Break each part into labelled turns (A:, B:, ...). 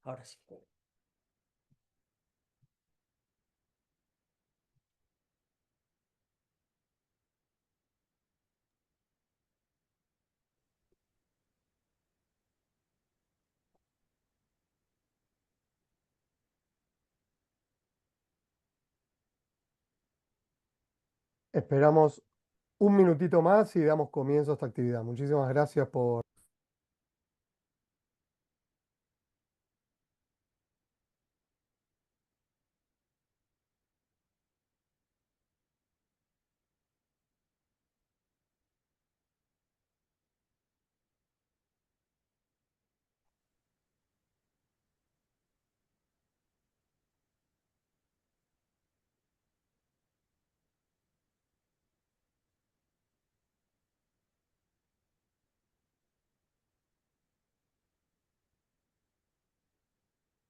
A: Ahora sí.
B: Esperamos un minutito más y damos comienzo a esta actividad. Muchísimas gracias por...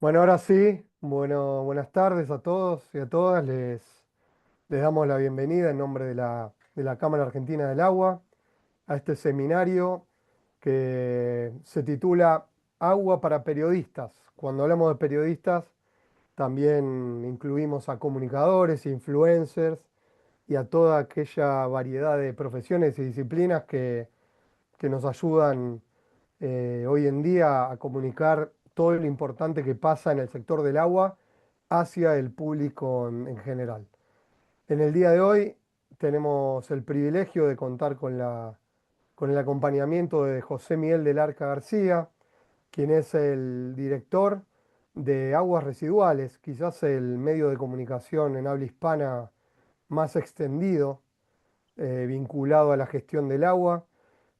B: Bueno, ahora sí, bueno, buenas tardes a todos y a todas. Les damos la bienvenida en nombre de la Cámara Argentina del Agua a este seminario que se titula Agua para Periodistas. Cuando hablamos de periodistas, también incluimos a comunicadores, influencers y a toda aquella variedad de profesiones y disciplinas que nos ayudan hoy en día a comunicar todo lo importante que pasa en el sector del agua hacia el público en general. En el día de hoy tenemos el privilegio de contar con el acompañamiento de José Miguel del Arca García, quien es el director de Aguas Residuales, quizás el medio de comunicación en habla hispana más extendido, vinculado a la gestión del agua.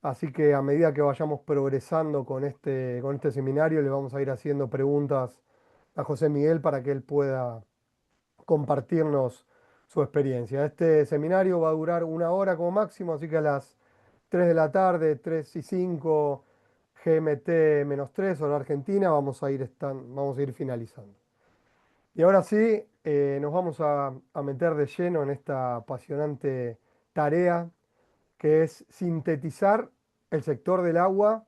B: Así que a medida que vayamos progresando con este seminario, le vamos a ir haciendo preguntas a José Miguel para que él pueda compartirnos su experiencia. Este seminario va a durar una hora como máximo, así que a las 3 de la tarde, 3 y 5 GMT-3, hora Argentina, vamos a ir finalizando. Y ahora sí, nos vamos a meter de lleno en esta apasionante tarea que es sintetizar el sector del agua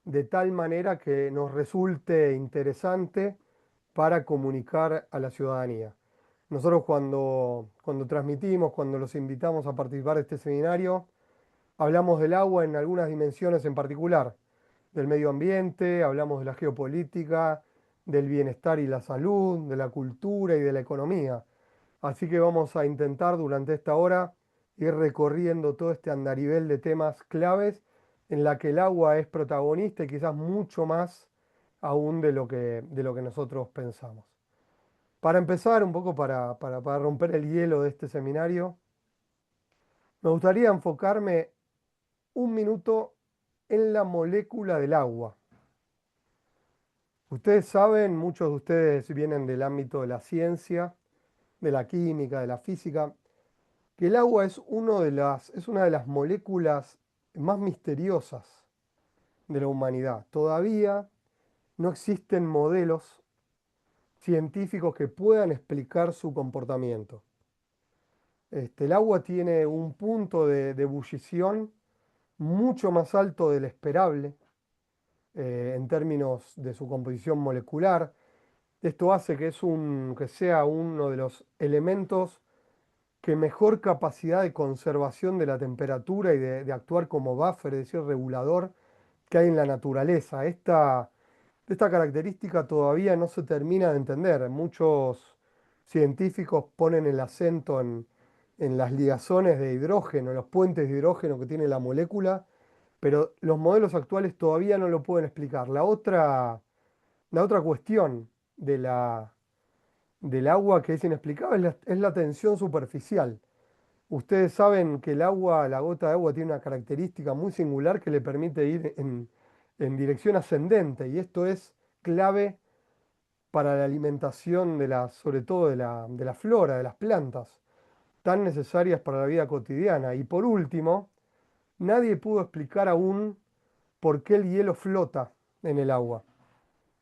B: de tal manera que nos resulte interesante para comunicar a la ciudadanía. Nosotros cuando transmitimos, cuando los invitamos a participar de este seminario, hablamos del agua en algunas dimensiones en particular, del medio ambiente, hablamos de la geopolítica, del bienestar y la salud, de la cultura y de la economía. Así que vamos a intentar durante esta hora ir recorriendo todo este andarivel de temas claves en la que el agua es protagonista y quizás mucho más aún de lo que nosotros pensamos. Para empezar, un poco para romper el hielo de este seminario, me gustaría enfocarme un minuto en la molécula del agua. Ustedes saben, muchos de ustedes vienen del ámbito de la ciencia, de la química, de la física, que el agua es una de las moléculas más misteriosas de la humanidad. Todavía no existen modelos científicos que puedan explicar su comportamiento. El agua tiene un punto de ebullición mucho más alto del esperable en términos de su composición molecular. Esto hace que sea uno de los elementos que mejor capacidad de conservación de la temperatura y de actuar como buffer, es decir, regulador, que hay en la naturaleza. Esta característica todavía no se termina de entender. Muchos científicos ponen el acento en las ligazones de hidrógeno, los puentes de hidrógeno que tiene la molécula, pero los modelos actuales todavía no lo pueden explicar. La otra cuestión del agua que es inexplicable es la tensión superficial. Ustedes saben que el agua, la gota de agua, tiene una característica muy singular que le permite ir en dirección ascendente, y esto es clave para la alimentación sobre todo de la flora, de las plantas, tan necesarias para la vida cotidiana. Y por último, nadie pudo explicar aún por qué el hielo flota en el agua.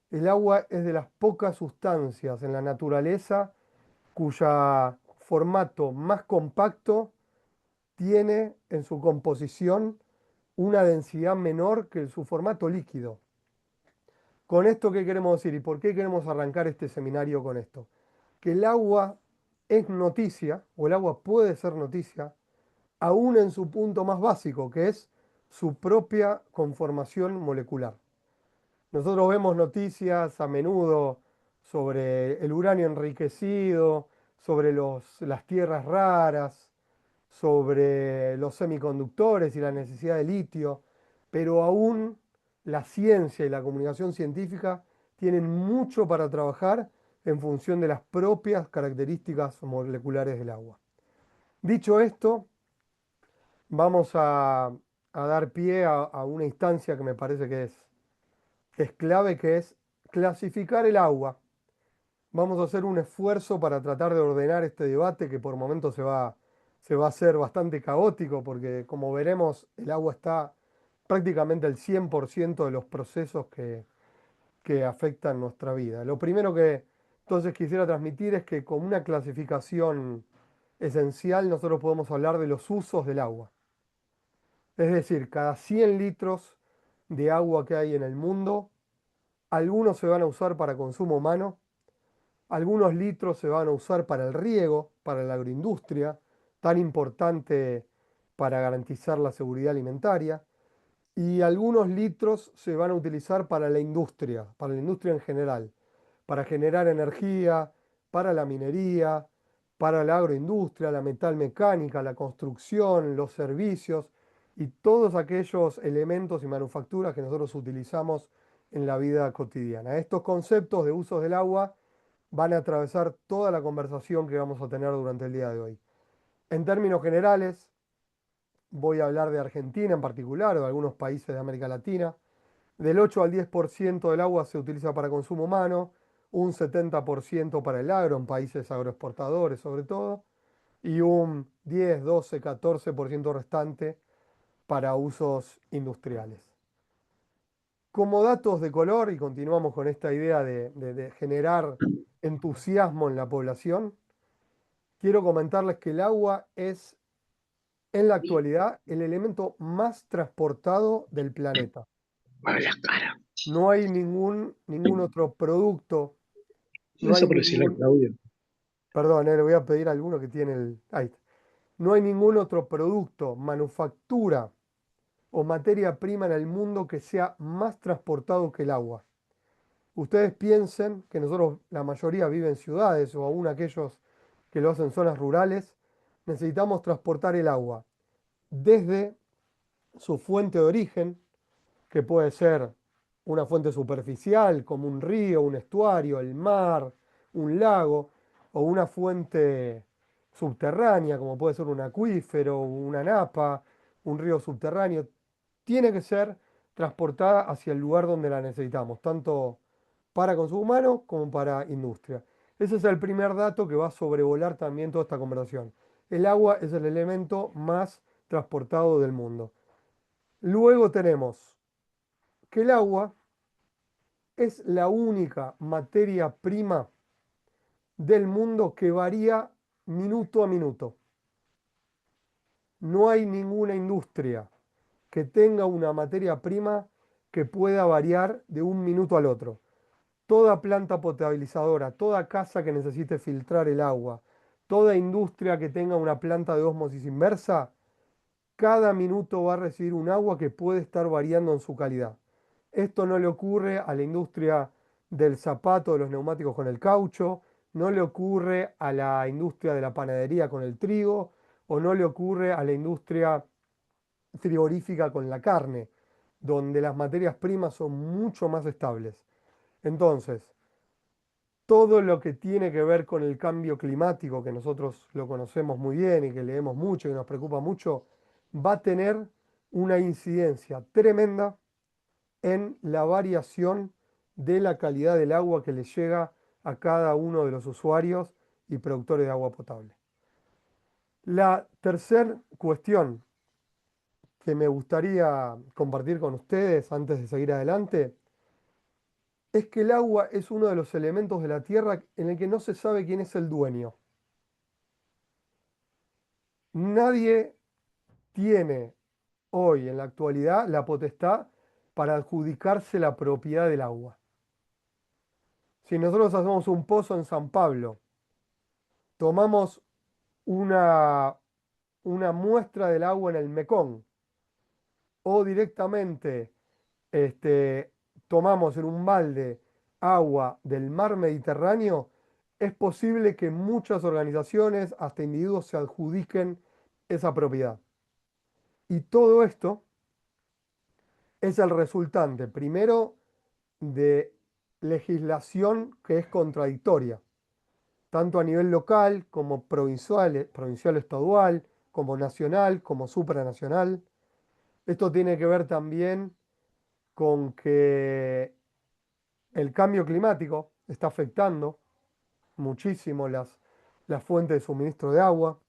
B: El agua es de las pocas sustancias en la naturaleza cuya formato más compacto tiene en su composición una densidad menor que su formato líquido. ¿Con esto qué queremos decir y por qué queremos arrancar este seminario con esto? Que el agua es noticia, o el agua puede ser noticia, aún en su punto más básico, que es su propia conformación molecular. Nosotros vemos noticias a menudo sobre el uranio enriquecido, sobre las tierras raras, sobre los semiconductores y la necesidad de litio, pero aún la ciencia y la comunicación científica tienen mucho para trabajar en función de las propias características moleculares del agua. Dicho esto, vamos a dar pie a una instancia que me parece que es clave, que es clasificar el agua. Vamos a hacer un esfuerzo para tratar de ordenar este debate que por momentos se va a hacer bastante caótico porque como veremos el agua está prácticamente el 100% de los procesos que afectan nuestra vida. Lo primero que entonces quisiera transmitir es que con una clasificación esencial nosotros podemos hablar de los usos del agua. Es decir, cada 100 litros de agua que hay en el mundo, algunos se van a usar para consumo humano, algunos litros se van a usar para el riego, para la agroindustria, tan importante para garantizar la seguridad alimentaria, y algunos litros se van a utilizar para la industria en general, para generar energía, para la minería, para la agroindustria, la metalmecánica, la construcción, los servicios y todos aquellos elementos y manufacturas que nosotros utilizamos en la vida cotidiana. Estos conceptos de usos del agua van a atravesar toda la conversación que vamos a tener durante el día de hoy. En términos generales, voy a hablar de Argentina en particular o de algunos países de América Latina. Del 8 al 10% del agua se utiliza para consumo humano, un 70% para el agro, en países agroexportadores sobre todo, y un 10, 12, 14% restante para usos industriales. Como datos de color, y continuamos con esta idea de generar entusiasmo en la población, quiero comentarles que el agua es en la actualidad el elemento más transportado del planeta.
A: A la cara.
B: No hay ningún otro producto, no hay
A: Eso por decirle a
B: ningún,
A: Claudio.
B: perdón, le voy a pedir a alguno que tiene ahí está. No hay ningún otro producto, manufactura o materia prima en el mundo que sea más transportado que el agua. Ustedes piensen que nosotros, la mayoría vive en ciudades o aún aquellos que lo hacen en zonas rurales, necesitamos transportar el agua desde su fuente de origen, que puede ser una fuente superficial como un río, un estuario, el mar, un lago, o una fuente subterránea como puede ser un acuífero, una napa, un río subterráneo, tiene que ser transportada hacia el lugar donde la necesitamos, tanto para consumo humano como para industria. Ese es el primer dato que va a sobrevolar también toda esta conversación. El agua es el elemento más transportado del mundo. Luego tenemos que el agua es la única materia prima del mundo que varía minuto a minuto. No hay ninguna industria que tenga una materia prima que pueda variar de un minuto al otro. Toda planta potabilizadora, toda casa que necesite filtrar el agua, toda industria que tenga una planta de ósmosis inversa, cada minuto va a recibir un agua que puede estar variando en su calidad. Esto no le ocurre a la industria del zapato, de los neumáticos con el caucho, no le ocurre a la industria de la panadería con el trigo, o no le ocurre a la industria frigorífica con la carne, donde las materias primas son mucho más estables. Entonces, todo lo que tiene que ver con el cambio climático, que nosotros lo conocemos muy bien y que leemos mucho y nos preocupa mucho, va a tener una incidencia tremenda en la variación de la calidad del agua que le llega a cada uno de los usuarios y productores de agua potable. La tercera cuestión que me gustaría compartir con ustedes antes de seguir adelante es que el agua es uno de los elementos de la tierra en el que no se sabe quién es el dueño. Nadie tiene hoy en la actualidad la potestad para adjudicarse la propiedad del agua. Si nosotros hacemos un pozo en San Pablo, tomamos una, una muestra del agua en el Mekong o directamente tomamos en un balde agua del mar Mediterráneo, es posible que muchas organizaciones, hasta individuos, se adjudiquen esa propiedad. Y todo esto es el resultante, primero, de legislación que es contradictoria, tanto a nivel local como provincial estadual, como nacional, como supranacional. Esto tiene que ver también con que el cambio climático está afectando muchísimo las fuentes de suministro de agua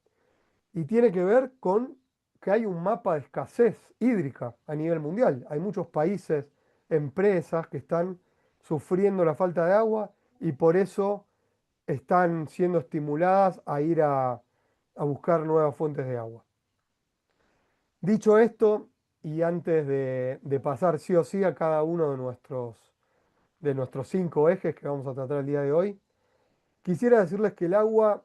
B: y tiene que ver con que hay un mapa de escasez hídrica a nivel mundial. Hay muchos países, empresas que están sufriendo la falta de agua y por eso están siendo estimuladas a ir a buscar nuevas fuentes de agua. Dicho esto, y antes de pasar sí o sí a cada uno de nuestros 5 ejes que vamos a tratar el día de hoy, quisiera decirles que el agua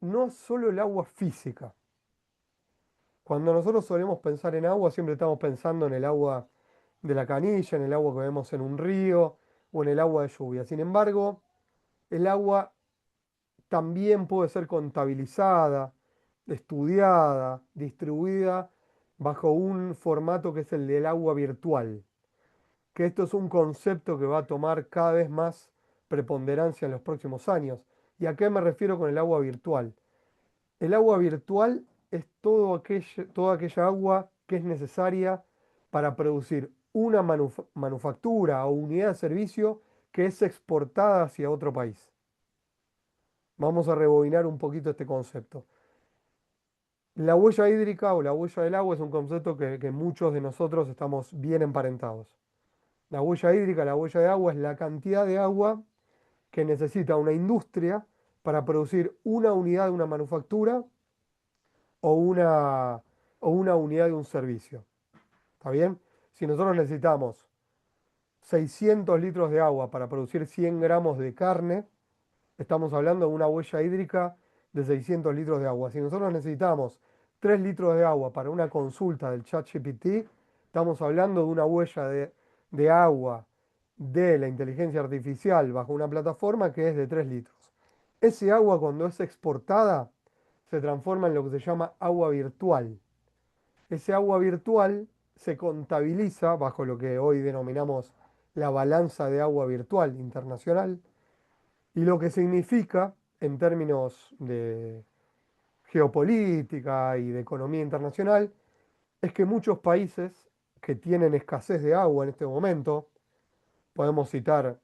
B: no es solo el agua física. Cuando nosotros solemos pensar en agua, siempre estamos pensando en el agua de la canilla, en el agua que vemos en un río o en el agua de lluvia. Sin embargo, el agua también puede ser contabilizada, estudiada, distribuida bajo un formato que es el del agua virtual, que esto es un concepto que va a tomar cada vez más preponderancia en los próximos años. ¿Y a qué me refiero con el agua virtual? El agua virtual es toda aquella agua que es necesaria para producir una manufactura o unidad de servicio que es exportada hacia otro país. Vamos a rebobinar un poquito este concepto. La huella hídrica o la huella del agua es un concepto que muchos de nosotros estamos bien emparentados. La huella hídrica, la huella de agua es la cantidad de agua que necesita una industria para producir una unidad de una manufactura o una unidad de un servicio. ¿Está bien? Si nosotros necesitamos 600 litros de agua para producir 100 gramos de carne, estamos hablando de una huella hídrica de 600 litros de agua. Si nosotros necesitamos 3 litros de agua para una consulta del ChatGPT, estamos hablando de una huella de agua de la inteligencia artificial bajo una plataforma que es de 3 litros. Ese agua cuando es exportada se transforma en lo que se llama agua virtual. Ese agua virtual se contabiliza bajo lo que hoy denominamos la balanza de agua virtual internacional y lo que significa en términos de geopolítica y de economía internacional es que muchos países que tienen escasez de agua en este momento, podemos citar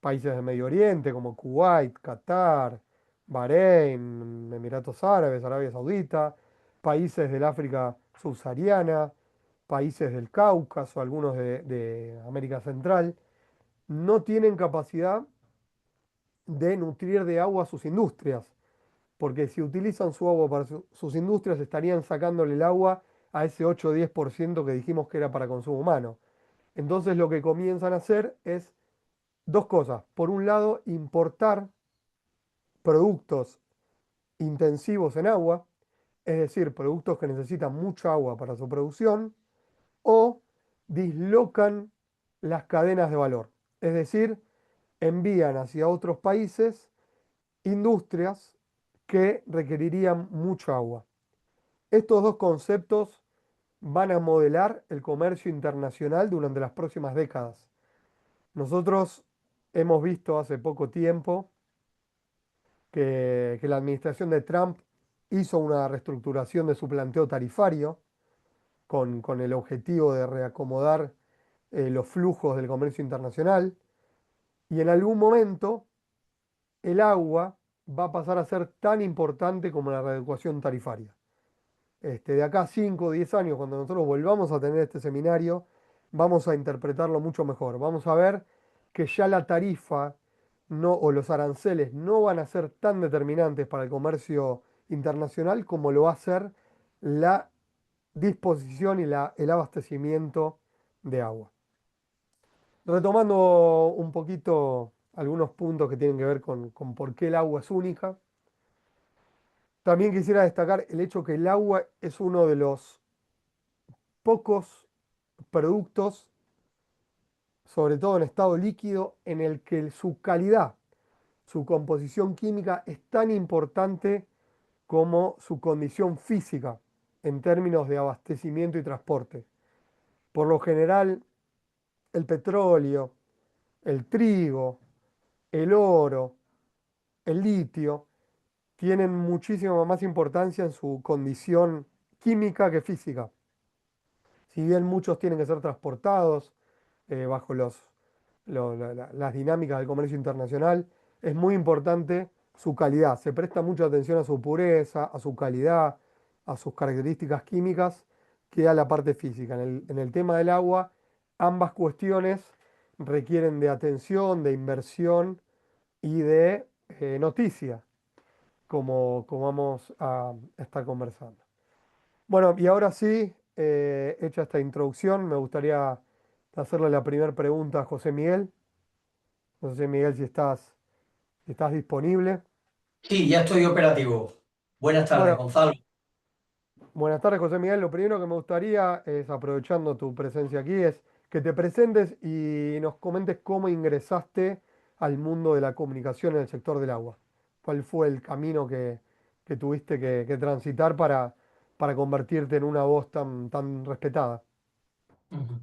B: países del Medio Oriente como Kuwait, Qatar, Bahrein, Emiratos Árabes, Arabia Saudita, países del África subsahariana, países del Cáucaso, algunos de América Central, no tienen capacidad de nutrir de agua a sus industrias, porque si utilizan su agua para sus industrias estarían sacándole el agua a ese 8 o 10% que dijimos que era para consumo humano. Entonces lo que comienzan a hacer es dos cosas. Por un lado, importar productos intensivos en agua, es decir, productos que necesitan mucha agua para su producción, o dislocan las cadenas de valor, es decir, envían hacia otros países industrias que requerirían mucha agua. Estos dos conceptos van a modelar el comercio internacional durante las próximas décadas. Nosotros hemos visto hace poco tiempo que la administración de Trump hizo una reestructuración de su planteo tarifario con el objetivo de reacomodar los flujos del comercio internacional y en algún momento el agua va a pasar a ser tan importante como la readecuación tarifaria. De acá a 5 o 10 años, cuando nosotros volvamos a tener este seminario, vamos a interpretarlo mucho mejor. Vamos a ver que ya la tarifa no, o los aranceles no van a ser tan determinantes para el comercio internacional como lo va a ser la disposición y el abastecimiento de agua. Retomando un poquito algunos puntos que tienen que ver con por qué el agua es única. También quisiera destacar el hecho que el agua es uno de los pocos productos, sobre todo en estado líquido, en el que su calidad, su composición química es tan importante como su condición física en términos de abastecimiento y transporte. Por lo general, el petróleo, el trigo, el oro, el litio tienen muchísima más importancia en su condición química que física. Si bien muchos tienen que ser transportados bajo las dinámicas del comercio internacional, es muy importante su calidad. Se presta mucha atención a su pureza, a su calidad, a sus características químicas, que a la parte física. En el tema del agua, ambas cuestiones requieren de atención, de inversión y de noticia, como vamos a estar conversando. Bueno, y ahora sí, hecha esta introducción, me gustaría hacerle la primera pregunta a José Miguel. No sé, Miguel, si estás disponible.
A: Sí, ya estoy operativo. Buenas tardes,
B: Bueno,
A: Gonzalo.
B: buenas tardes, José Miguel. Lo primero que me gustaría es, aprovechando tu presencia aquí, es que te presentes y nos comentes cómo ingresaste al mundo de la comunicación en el sector del agua. ¿Cuál fue el camino que tuviste que transitar para convertirte en una voz tan respetada?
A: Ujú.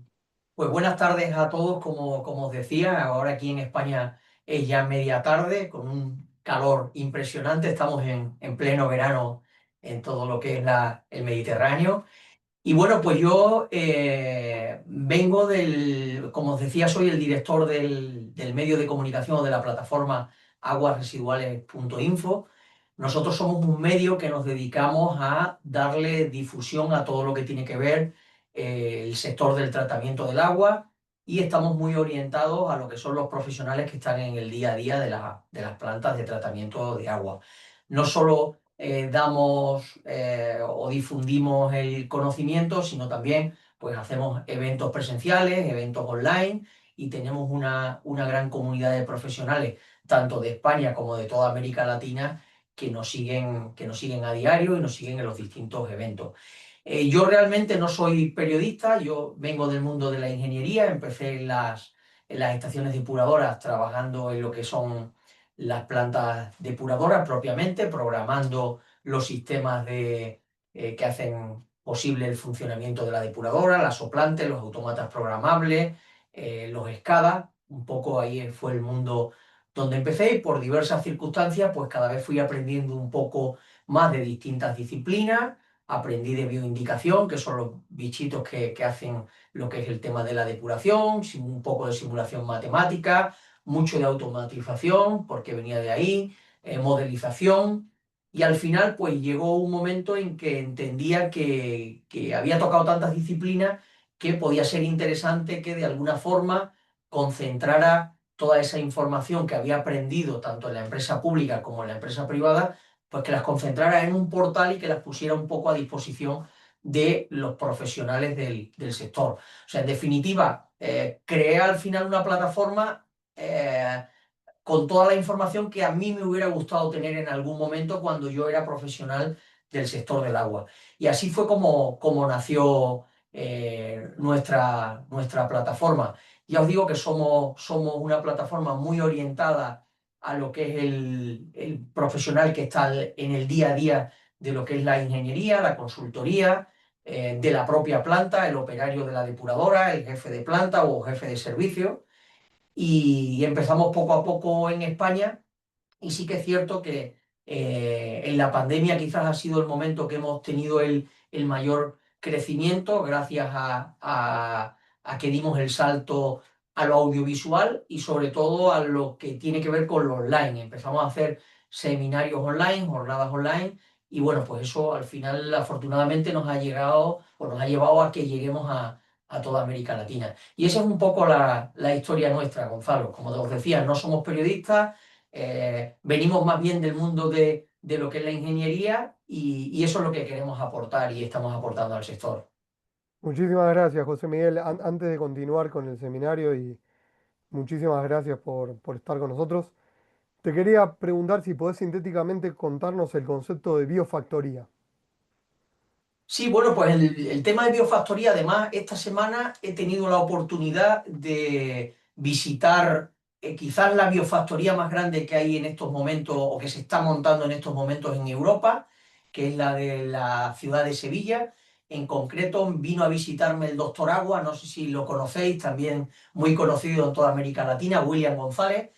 A: Pues buenas tardes a todos, como os decía, ahora aquí en España es ya media tarde, con un calor impresionante, estamos en pleno verano en todo lo que es el Mediterráneo. Y bueno, pues yo vengo como os decía, soy el director del medio de comunicación o de la plataforma aguasresiduales.info. Nosotros somos un medio que nos dedicamos a darle difusión a todo lo que tiene que ver el sector del tratamiento del agua y estamos muy orientados a lo que son los profesionales que están en el día a día de las plantas de tratamiento de agua. No solo damos o difundimos el conocimiento, sino también pues hacemos eventos presenciales, eventos online y tenemos una gran comunidad de profesionales, tanto de España como de toda América Latina, que nos siguen a diario y nos siguen en los distintos eventos. Yo realmente no soy periodista, yo vengo del mundo de la ingeniería, empecé en las estaciones depuradoras trabajando en lo que son las plantas depuradoras propiamente, programando los sistemas que hacen posible el funcionamiento de la depuradora, las soplantes, los autómatas programables, los SCADA. Un poco ahí fue el mundo donde empecé y por diversas circunstancias, pues cada vez fui aprendiendo un poco más de distintas disciplinas. Aprendí de bioindicación, que son los bichitos que hacen lo que es el tema de la depuración, un poco de simulación matemática, mucho de automatización, porque venía de ahí, modelización, y al final pues llegó un momento en que entendía que había tocado tantas disciplinas que podía ser interesante que de alguna forma concentrara toda esa información que había aprendido tanto en la empresa pública como en la empresa privada, pues que las concentrara en un portal y que las pusiera un poco a disposición de los profesionales del sector. O sea, en definitiva, creé al final una plataforma con toda la información que a mí me hubiera gustado tener en algún momento cuando yo era profesional del sector del agua. Y así fue como nació nuestra plataforma. Ya os digo que somos una plataforma muy orientada a lo que es el profesional que está en el día a día de lo que es la ingeniería, la consultoría, de la propia planta, el operario de la depuradora, el jefe de planta o jefe de servicio y empezamos poco a poco en España y sí que es cierto que en la pandemia quizás ha sido el momento que hemos tenido el mayor crecimiento gracias a que dimos el salto a lo audiovisual y sobre todo a lo que tiene que ver con lo online. Empezamos a hacer seminarios online, jornadas online y bueno, pues eso al final afortunadamente nos ha llegado o nos ha llevado a que lleguemos a toda América Latina. Y esa es un poco la historia nuestra, Gonzalo. Como os decía, no somos periodistas, venimos más bien del mundo de lo que es la ingeniería y eso es lo que queremos aportar y estamos aportando al sector.
B: Muchísimas gracias, José Miguel. Antes de continuar con el seminario y Muchísimas gracias por estar con nosotros. Te quería preguntar si podés sintéticamente contarnos el concepto de biofactoría.
A: Sí, bueno, pues el tema de biofactoría, además, esta semana he tenido la oportunidad de visitar quizás la biofactoría más grande que hay en estos momentos o que se está montando en estos momentos en Europa, que es la de la ciudad de Sevilla. En concreto, vino a visitarme el doctor Agua, no sé si lo conocéis, también muy conocido en toda América Latina, William González.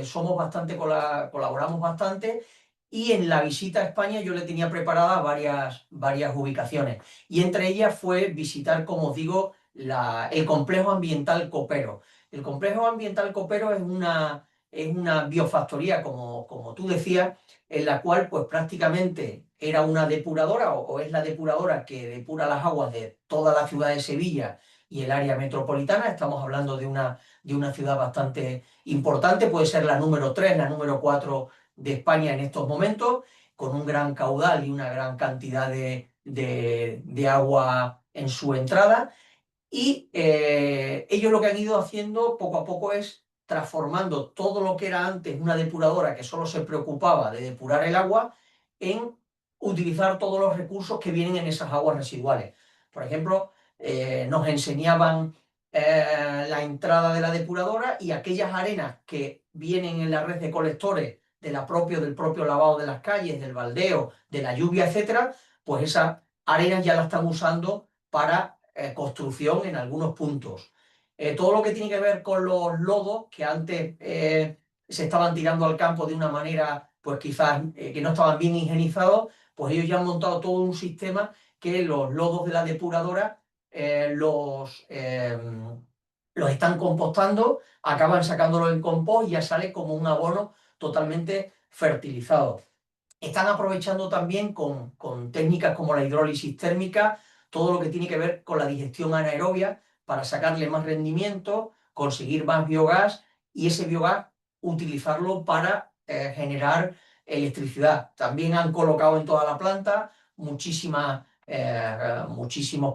A: Somos bastante, colaboramos bastante y en la visita a España yo le tenía preparadas varias ubicaciones. Y entre ellas fue visitar, como os digo, el complejo ambiental Copero. El complejo ambiental Copero es una biofactoría, como tú decías, en la cual pues prácticamente era una depuradora o es la depuradora que depura las aguas de toda la ciudad de Sevilla y el área metropolitana. Estamos hablando de una ciudad bastante importante, puede ser la número 3, la número 4 de España en estos momentos, con un gran caudal y una gran cantidad de agua en su entrada. Y ellos lo que han ido haciendo poco a poco es transformando todo lo que era antes una depuradora que solo se preocupaba de depurar el agua en utilizar todos los recursos que vienen en esas aguas residuales. Por ejemplo, nos enseñaban la entrada de la depuradora y aquellas arenas que vienen en la red de colectores del propio lavado de las calles, del baldeo, de la lluvia, etcétera, pues esas arenas ya las están usando para construcción en algunos puntos. Todo lo que tiene que ver con los lodos, que antes se estaban tirando al campo de una manera, pues quizás que no estaban bien higienizados, pues ellos ya han montado todo un sistema que los lodos de la depuradora los están compostando, acaban sacándolo en compost y ya sale como un abono totalmente fertilizado. Están aprovechando también con técnicas como la hidrólisis térmica, todo lo que tiene que ver con la digestión anaerobia para sacarle más rendimiento, conseguir más biogás y ese biogás utilizarlo para generar electricidad. También han colocado en toda la planta muchísimos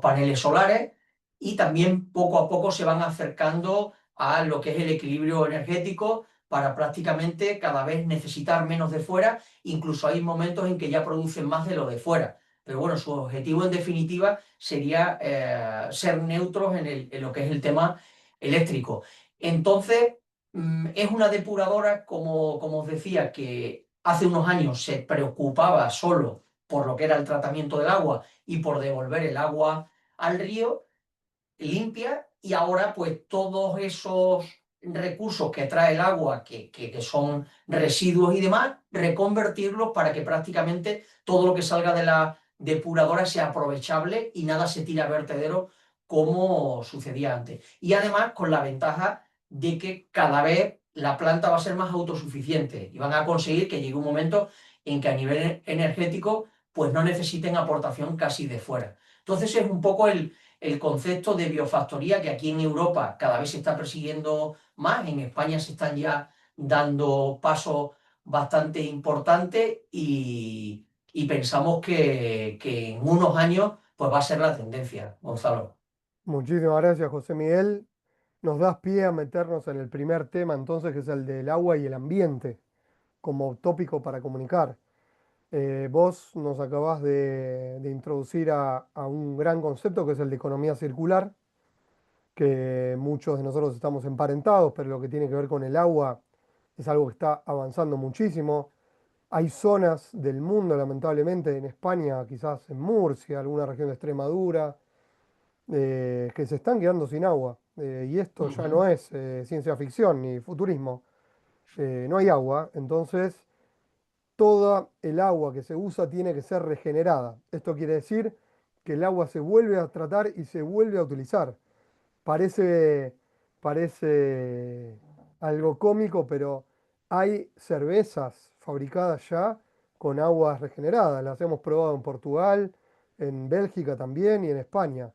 A: paneles solares y también poco a poco se van acercando a lo que es el equilibrio energético para prácticamente cada vez necesitar menos de fuera. Incluso hay momentos en que ya producen más de lo de fuera. Pero bueno, su objetivo en definitiva sería ser neutros en lo que es el tema eléctrico. Entonces, es una depuradora, como os decía, que hace unos años se preocupaba solo por lo que era el tratamiento del agua y por devolver el agua al río limpia y ahora pues todos esos recursos que trae el agua, que son residuos y demás, reconvertirlos para que prácticamente todo lo que salga de la depuradora sea aprovechable y nada se tire a vertedero como sucedía antes. Y además con la ventaja de que cada vez la planta va a ser más autosuficiente y van a conseguir que llegue un momento en que a nivel energético pues no necesiten aportación casi de fuera. Entonces es un poco el concepto de biofactoría que aquí en Europa cada vez se está persiguiendo más, en España se están ya dando pasos bastante importantes y pensamos que en unos años pues va a ser la tendencia, Gonzalo.
B: Muchísimas gracias, José Miguel. Nos das pie a meternos en el primer tema entonces, que es el del agua y el ambiente, como tópico para comunicar. Vos nos acabás de introducir a un gran concepto que es el de economía circular, que muchos de nosotros estamos emparentados, pero lo que tiene que ver con el agua es algo que está avanzando muchísimo. Hay zonas del mundo, lamentablemente, en España, quizás en Murcia, alguna región de Extremadura, que se están quedando sin agua. Y esto ya no
A: Ujú.
B: es ciencia ficción ni futurismo. No hay agua, entonces toda el agua que se usa tiene que ser regenerada. Esto quiere decir que el agua se vuelve a tratar y se vuelve a utilizar. Parece, parece algo cómico, pero hay cervezas fabricadas ya con aguas regeneradas. Las hemos probado en Portugal, en Bélgica también y en España.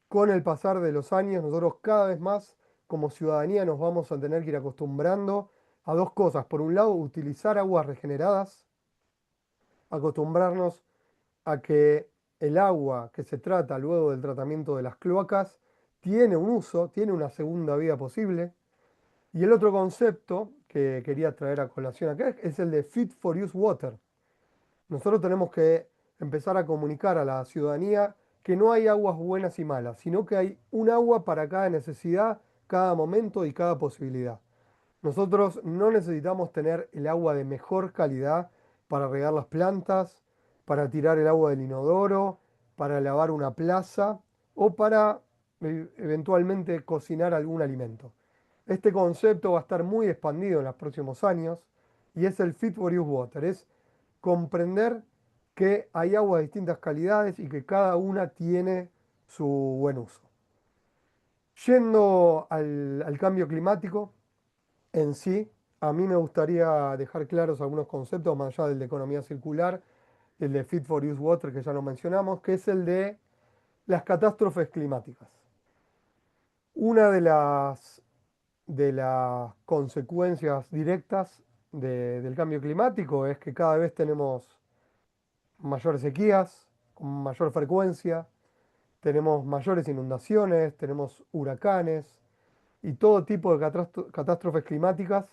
B: Con el pasar de los años, nosotros cada vez más como ciudadanía nos vamos a tener que ir acostumbrando a dos cosas. Por un lado, utilizar aguas regeneradas, acostumbrarnos a que el agua que se trata luego del tratamiento de las cloacas tiene un uso, tiene una segunda vida posible. Y el otro concepto que quería traer a colación acá es el de Fit for Use Water. Nosotros tenemos que empezar a comunicar a la ciudadanía que no hay aguas buenas y malas, sino que hay un agua para cada necesidad, cada momento y cada posibilidad. Nosotros no necesitamos tener el agua de mejor calidad para regar las plantas, para tirar el agua del inodoro, para lavar una plaza o para eventualmente cocinar algún alimento. Este concepto va a estar muy expandido en los próximos años y es el Fit for Use Water. Es comprender que hay agua de distintas calidades y que cada una tiene su buen uso. Yendo al cambio climático en sí, a mí me gustaría dejar claros algunos conceptos más allá del de economía circular, el de Fit for Use Water que ya lo mencionamos, que es el de las catástrofes climáticas. Una de las consecuencias directas del cambio climático es que cada vez tenemos mayores sequías con mayor frecuencia, tenemos mayores inundaciones, tenemos huracanes y todo tipo de catástrofes climáticas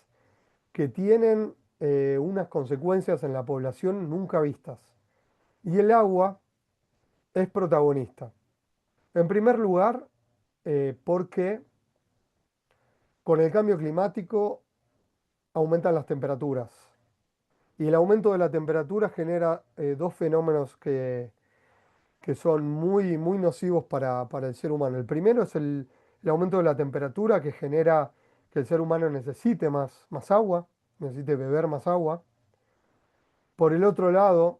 B: que tienen unas consecuencias en la población nunca vistas. Y el agua es protagonista. En primer lugar, porque con el cambio climático aumentan las temperaturas. Y el aumento de la temperatura genera dos fenómenos que son muy, muy nocivos para el ser humano. El primero es el aumento de la temperatura que genera que el ser humano necesite más agua, necesite beber más agua. Por el otro lado,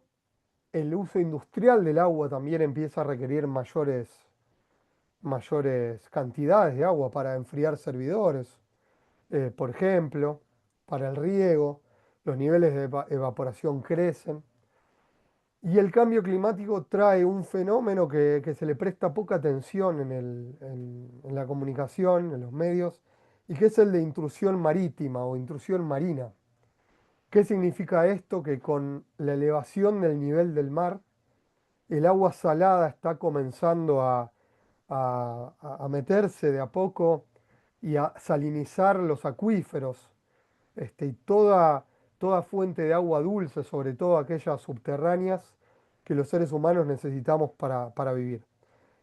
B: el uso industrial del agua también empieza a requerir mayores cantidades de agua para enfriar servidores, por ejemplo, para el riego, los niveles de evaporación crecen. Y el cambio climático trae un fenómeno que se le presta poca atención en la comunicación, en los medios, y que es el de intrusión marítima o intrusión marina. ¿Qué significa esto? Que con la elevación del nivel del mar, el agua salada está comenzando a meterse de a poco y a salinizar los acuíferos, y toda fuente de agua dulce, sobre todo aquellas subterráneas que los seres humanos necesitamos para vivir.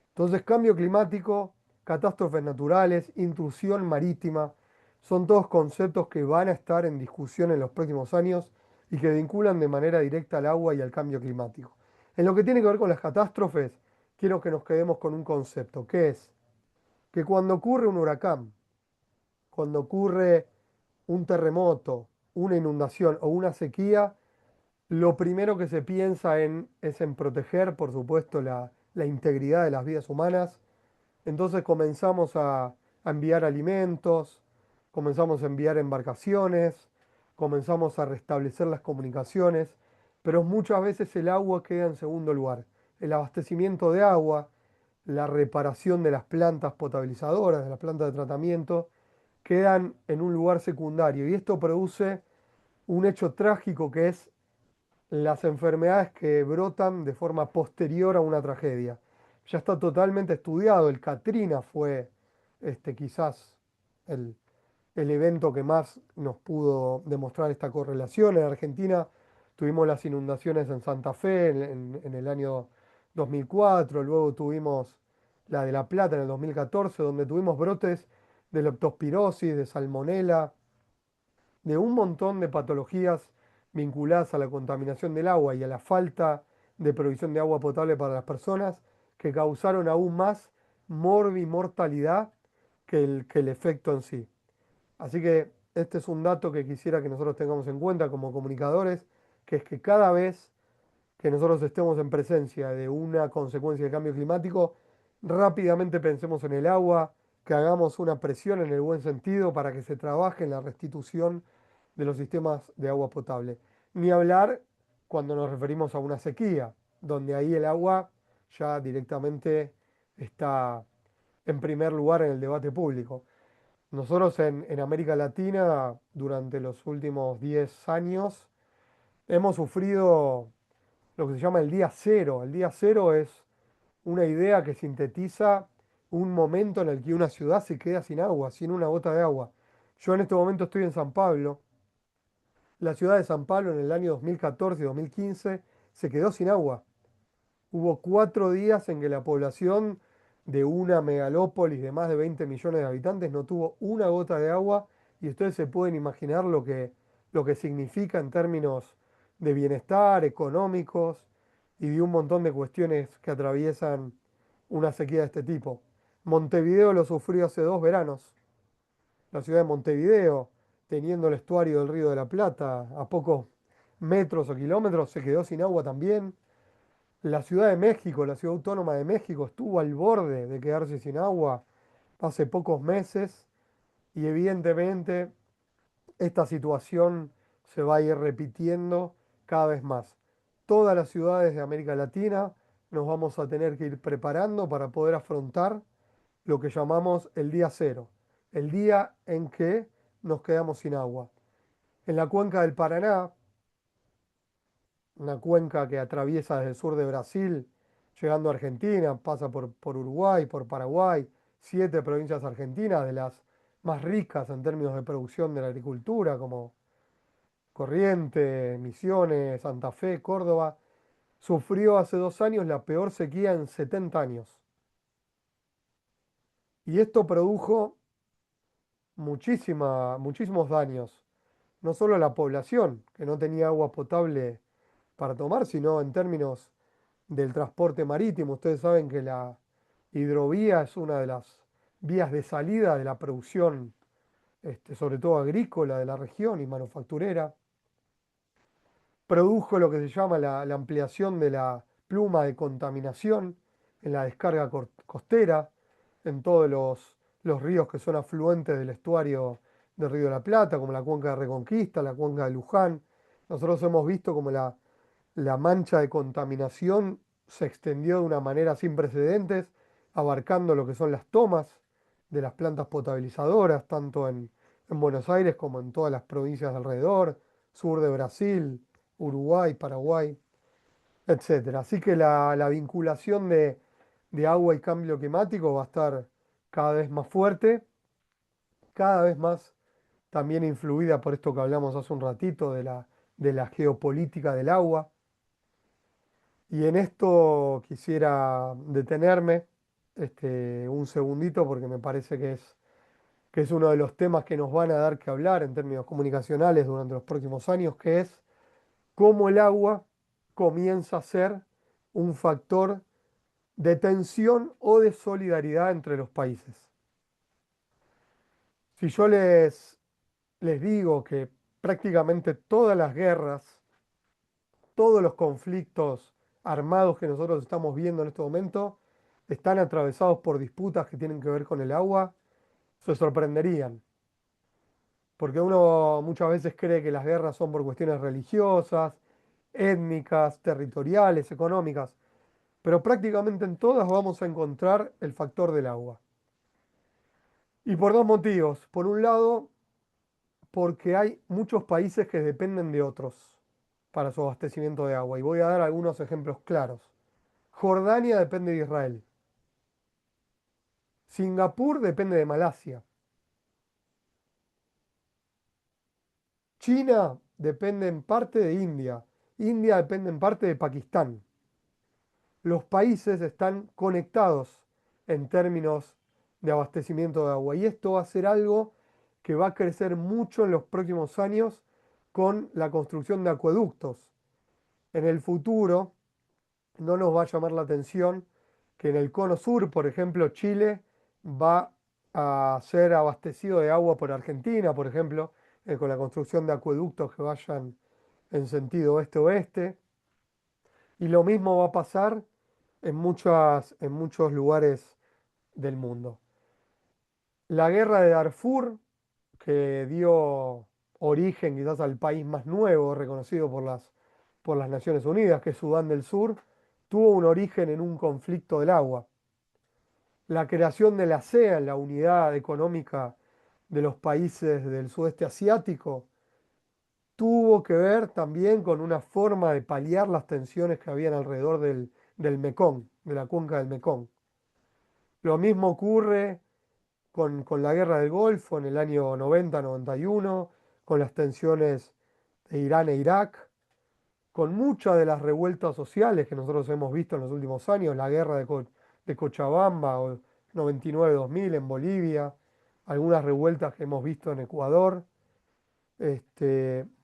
B: Entonces, cambio climático, catástrofes naturales, intrusión marítima, son todos conceptos que van a estar en discusión en los próximos años y que vinculan de manera directa al agua y al cambio climático. En lo que tiene que ver con las catástrofes, quiero que nos quedemos con un concepto, que es que cuando ocurre un huracán, cuando ocurre un terremoto, una inundación o una sequía, lo primero que se piensa es en proteger, por supuesto, la integridad de las vidas humanas. Entonces comenzamos a enviar alimentos, comenzamos a enviar embarcaciones, comenzamos a restablecer las comunicaciones, pero muchas veces el agua queda en segundo lugar. El abastecimiento de agua, la reparación de las plantas potabilizadoras, de las plantas de tratamiento, quedan en un lugar secundario y esto produce un hecho trágico que es las enfermedades que brotan de forma posterior a una tragedia. Ya está totalmente estudiado. El Katrina fue quizás el, el evento que más nos pudo demostrar esta correlación. En Argentina tuvimos las inundaciones en Santa Fe en el año 2004, luego tuvimos la de La Plata en el 2014, donde tuvimos brotes de leptospirosis, de salmonela, de un montón de patologías vinculadas a la contaminación del agua y a la falta de provisión de agua potable para las personas que causaron aún más mortalidad que el efecto en sí. Así que este es un dato que quisiera que nosotros tengamos en cuenta como comunicadores, que es que cada vez que nosotros estemos en presencia de una consecuencia del cambio climático, rápidamente pensemos en el agua, que hagamos una presión en el buen sentido para que se trabaje en la restitución de los sistemas de agua potable. Ni hablar cuando nos referimos a una sequía, donde ahí el agua ya directamente está en primer lugar en el debate público. Nosotros en América Latina, durante los últimos 10 años, hemos sufrido lo que se llama el día cero. El día cero es una idea que sintetiza un momento en el que una ciudad se queda sin agua, sin una gota de agua. Yo en este momento estoy en San Pablo. La ciudad de San Pablo en el año 2014 y 2015 se quedó sin agua. Hubo 4 días en que la población de una megalópolis de más de 20 millones de habitantes no tuvo una gota de agua y ustedes se pueden imaginar lo que significa en términos de bienestar, económicos y de un montón de cuestiones que atraviesan una sequía de este tipo. Montevideo lo sufrió hace 2 veranos. La ciudad de Montevideo, teniendo el estuario del Río de la Plata a pocos metros o kilómetros, se quedó sin agua también. La Ciudad de México, la ciudad autónoma de México, estuvo al borde de quedarse sin agua hace pocos meses y evidentemente esta situación se va a ir repitiendo cada vez más. Todas las ciudades de América Latina nos vamos a tener que ir preparando para poder afrontar lo que llamamos el día cero, el día en que nos quedamos sin agua. En la cuenca del Paraná, una cuenca que atraviesa desde el sur de Brasil, llegando a Argentina, pasa por Uruguay, por Paraguay, 7 provincias argentinas, de las más ricas en términos de producción de la agricultura, como Corrientes, Misiones, Santa Fe, Córdoba, sufrió hace 2 años la peor sequía en 70 años. Y esto produjo muchísimos daños, no solo a la población, que no tenía agua potable para tomar, sino en términos del transporte marítimo. Ustedes saben que la hidrovía es una de las vías de salida de la producción, sobre todo agrícola de la región y manufacturera. Produjo lo que se llama la ampliación de la pluma de contaminación en la descarga costera, en todos los ríos que son afluentes del estuario del Río de la Plata, como la cuenca de Reconquista, la cuenca de Luján. Nosotros hemos visto como la mancha de contaminación se extendió de una manera sin precedentes, abarcando lo que son las tomas de las plantas potabilizadoras, tanto en Buenos Aires como en todas las provincias de alrededor, sur de Brasil, Uruguay, Paraguay, etcétera. Así que la vinculación de agua y cambio climático va a estar cada vez más fuerte, cada vez más también influida por esto que hablamos hace un ratito de la geopolítica del agua. Y en esto quisiera detenerme un segundito porque me parece que es uno de los temas que nos van a dar que hablar en términos comunicacionales durante los próximos años, que es cómo el agua comienza a ser un factor de tensión o de solidaridad entre los países. Si yo les digo que prácticamente todas las guerras, todos los conflictos armados que nosotros estamos viendo en este momento están atravesados por disputas que tienen que ver con el agua, se sorprenderían. Porque uno muchas veces cree que las guerras son por cuestiones religiosas, étnicas, territoriales, económicas, pero prácticamente en todas vamos a encontrar el factor del agua. Y por dos motivos. Por un lado, porque hay muchos países que dependen de otros para su abastecimiento de agua. Y voy a dar algunos ejemplos claros. Jordania depende de Israel. Singapur depende de Malasia. China depende en parte de India. India depende en parte de Pakistán. Los países están conectados en términos de abastecimiento de agua. Y esto va a ser algo que va a crecer mucho en los próximos años con la construcción de acueductos. En el futuro no nos va a llamar la atención que en el cono sur, por ejemplo, Chile va a ser abastecido de agua por Argentina, por ejemplo, con la construcción de acueductos que vayan en sentido oeste-oeste. Y lo mismo va a pasar en muchos lugares del mundo. La guerra de Darfur, que dio origen quizás al país más nuevo reconocido por las Naciones Unidas, que es Sudán del Sur, tuvo un origen en un conflicto del agua. La creación de la ASEAN, la Unidad Económica de los Países del Sudeste Asiático, tuvo que ver también con una forma de paliar las tensiones que habían alrededor del Mekong, de la cuenca del Mekong. Lo mismo ocurre con la guerra del Golfo en el año 90-91, con las tensiones de Irán e Irak, con muchas de las revueltas sociales que nosotros hemos visto en los últimos años, la guerra de Cochabamba o 99-2000 en Bolivia, algunas revueltas que hemos visto en Ecuador,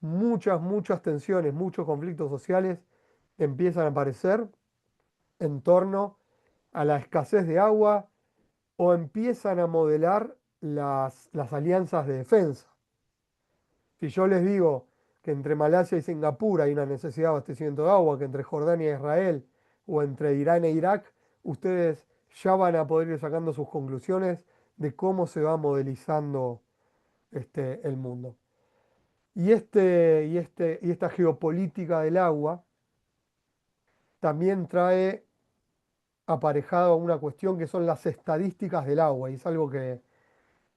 B: muchas tensiones, muchos conflictos sociales empiezan a aparecer en torno a la escasez de agua o empiezan a modelar las alianzas de defensa. Si yo les digo que entre Malasia y Singapur hay una necesidad de abastecimiento de agua, que entre Jordania e Israel o entre Irán e Irak, ustedes ya van a poder ir sacando sus conclusiones de cómo se va modelizando el mundo. Y esta geopolítica del agua también trae aparejado una cuestión que son las estadísticas del agua, y es algo que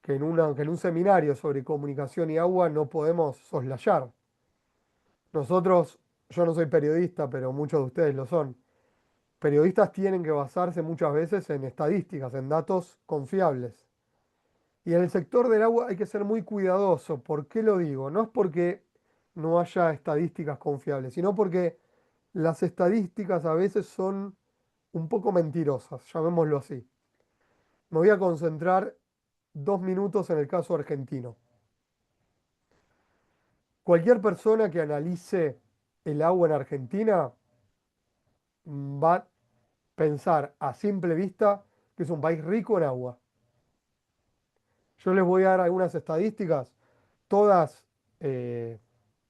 B: en un seminario sobre comunicación y agua no podemos soslayar. Nosotros, yo no soy periodista, pero muchos de ustedes lo son. Periodistas tienen que basarse muchas veces en estadísticas, en datos confiables. Y en el sector del agua hay que ser muy cuidadoso. ¿Por qué lo digo? No es porque no haya estadísticas confiables, sino porque las estadísticas a veces son un poco mentirosas, llamémoslo así. Me voy a concentrar 2 minutos en el caso argentino. Cualquier persona que analice el agua en Argentina va a pensar a simple vista que es un país rico en agua. Yo les voy a dar algunas estadísticas, todas eh,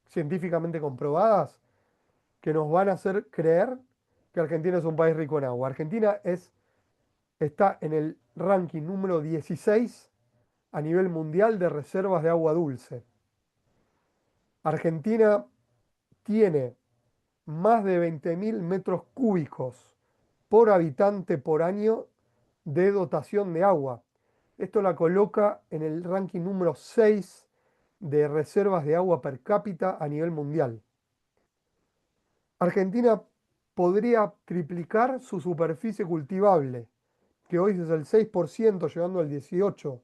B: científicamente comprobadas, que nos van a hacer creer que Argentina es un país rico en agua. Está en el ranking número 16 a nivel mundial de reservas de agua dulce. Argentina tiene más de 20.000 metros cúbicos por habitante por año de dotación de agua. Esto la coloca en el ranking número 6 de reservas de agua per cápita a nivel mundial. Argentina podría triplicar su superficie cultivable, que hoy es el 6%, llegando al 18%.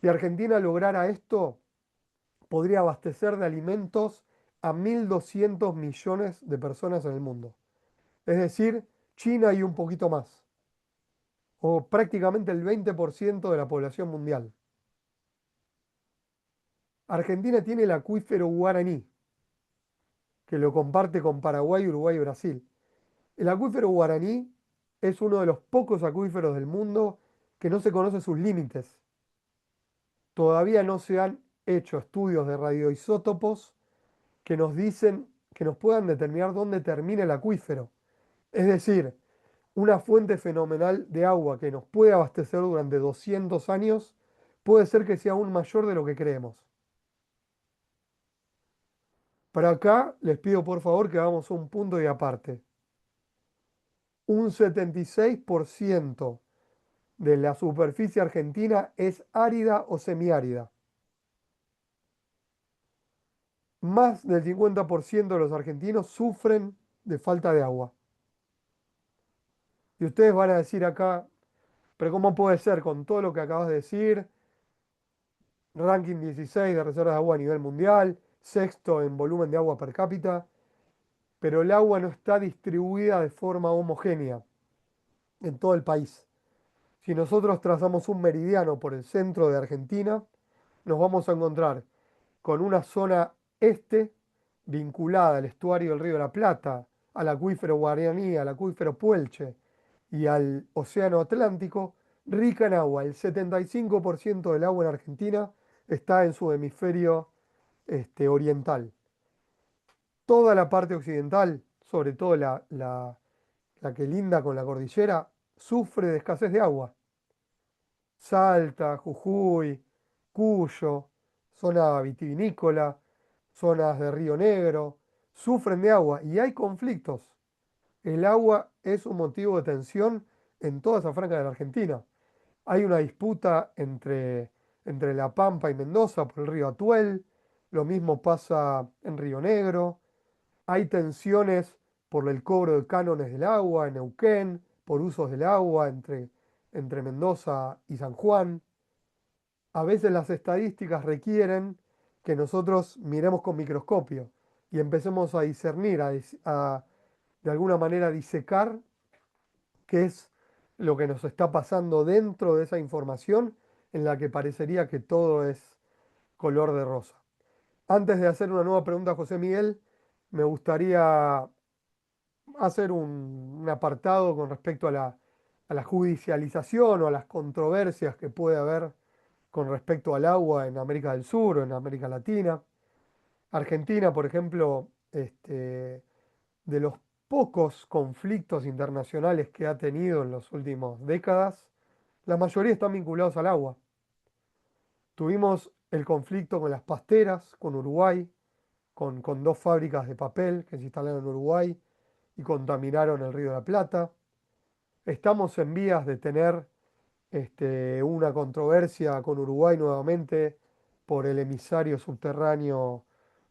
B: Si Argentina lograra esto, podría abastecer de alimentos a 1.200 millones de personas en el mundo. Es decir, China y un poquito más, o prácticamente el 20% de la población mundial. Argentina tiene el acuífero Guaraní, que lo comparte con Paraguay, Uruguay y Brasil. El acuífero Guaraní es uno de los pocos acuíferos del mundo que no se conoce sus límites. Todavía no se han hecho estudios de radioisótopos que nos dicen, que nos puedan determinar dónde termina el acuífero. Es decir, una fuente fenomenal de agua que nos puede abastecer durante 200 años puede ser que sea aún mayor de lo que creemos. Para acá les pido por favor que hagamos un punto y aparte. Un 76% de la superficie argentina es árida o semiárida. Más del 50% de los argentinos sufren de falta de agua. Y ustedes van a decir acá, pero ¿cómo puede ser con todo lo que acabas de decir? Ranking 16 de reservas de agua a nivel mundial, sexto en volumen de agua per cápita, pero el agua no está distribuida de forma homogénea en todo el país. Si nosotros trazamos un meridiano por el centro de Argentina, nos vamos a encontrar con una zona este vinculada al estuario del Río de la Plata, al acuífero Guaraní, al acuífero Puelche y al Océano Atlántico, rica en agua. El 75% del agua en Argentina está en su hemisferio oriental. Toda la parte occidental, sobre todo la que linda con la cordillera, sufre de escasez de agua. Salta, Jujuy, Cuyo, zona vitivinícola, zonas de Río Negro, sufren de agua y hay conflictos. El agua es un motivo de tensión en toda esa franja de la Argentina. Hay una disputa entre La Pampa y Mendoza por el río Atuel, lo mismo pasa en Río Negro. Hay tensiones por el cobro de cánones del agua en Neuquén, por usos del agua entre Mendoza y San Juan. a veces las estadísticas requieren que nosotros miremos con microscopio y empecemos a discernir, de alguna manera disecar qué es lo que nos está pasando dentro de esa información en la que parecería que todo es color de rosa. Antes de hacer una nueva pregunta a José Miguel, me gustaría hacer un apartado con respecto a la judicialización o a las controversias que puede haber con respecto al agua en América del Sur o en América Latina. Argentina, por ejemplo, de los pocos conflictos internacionales que ha tenido en las últimas décadas, la mayoría están vinculados al agua. Tuvimos el conflicto con las pasteras, con Uruguay, con dos fábricas de papel que se instalaron en Uruguay y contaminaron el Río de la Plata. Estamos en vías de tener una controversia con Uruguay nuevamente por el emisario subterráneo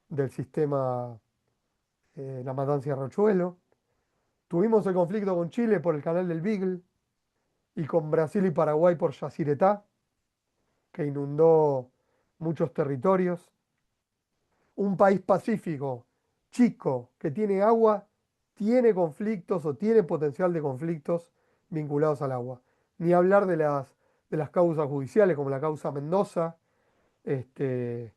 B: del sistema La Matanza de Arrochuelo. Tuvimos el conflicto con Chile por el canal del Beagle y con Brasil y Paraguay por Yacyretá, que inundó muchos territorios. Un país pacífico, chico, que tiene agua, tiene conflictos o tiene potencial de conflictos vinculados al agua. Ni hablar de las causas judiciales, como la causa Mendoza, este,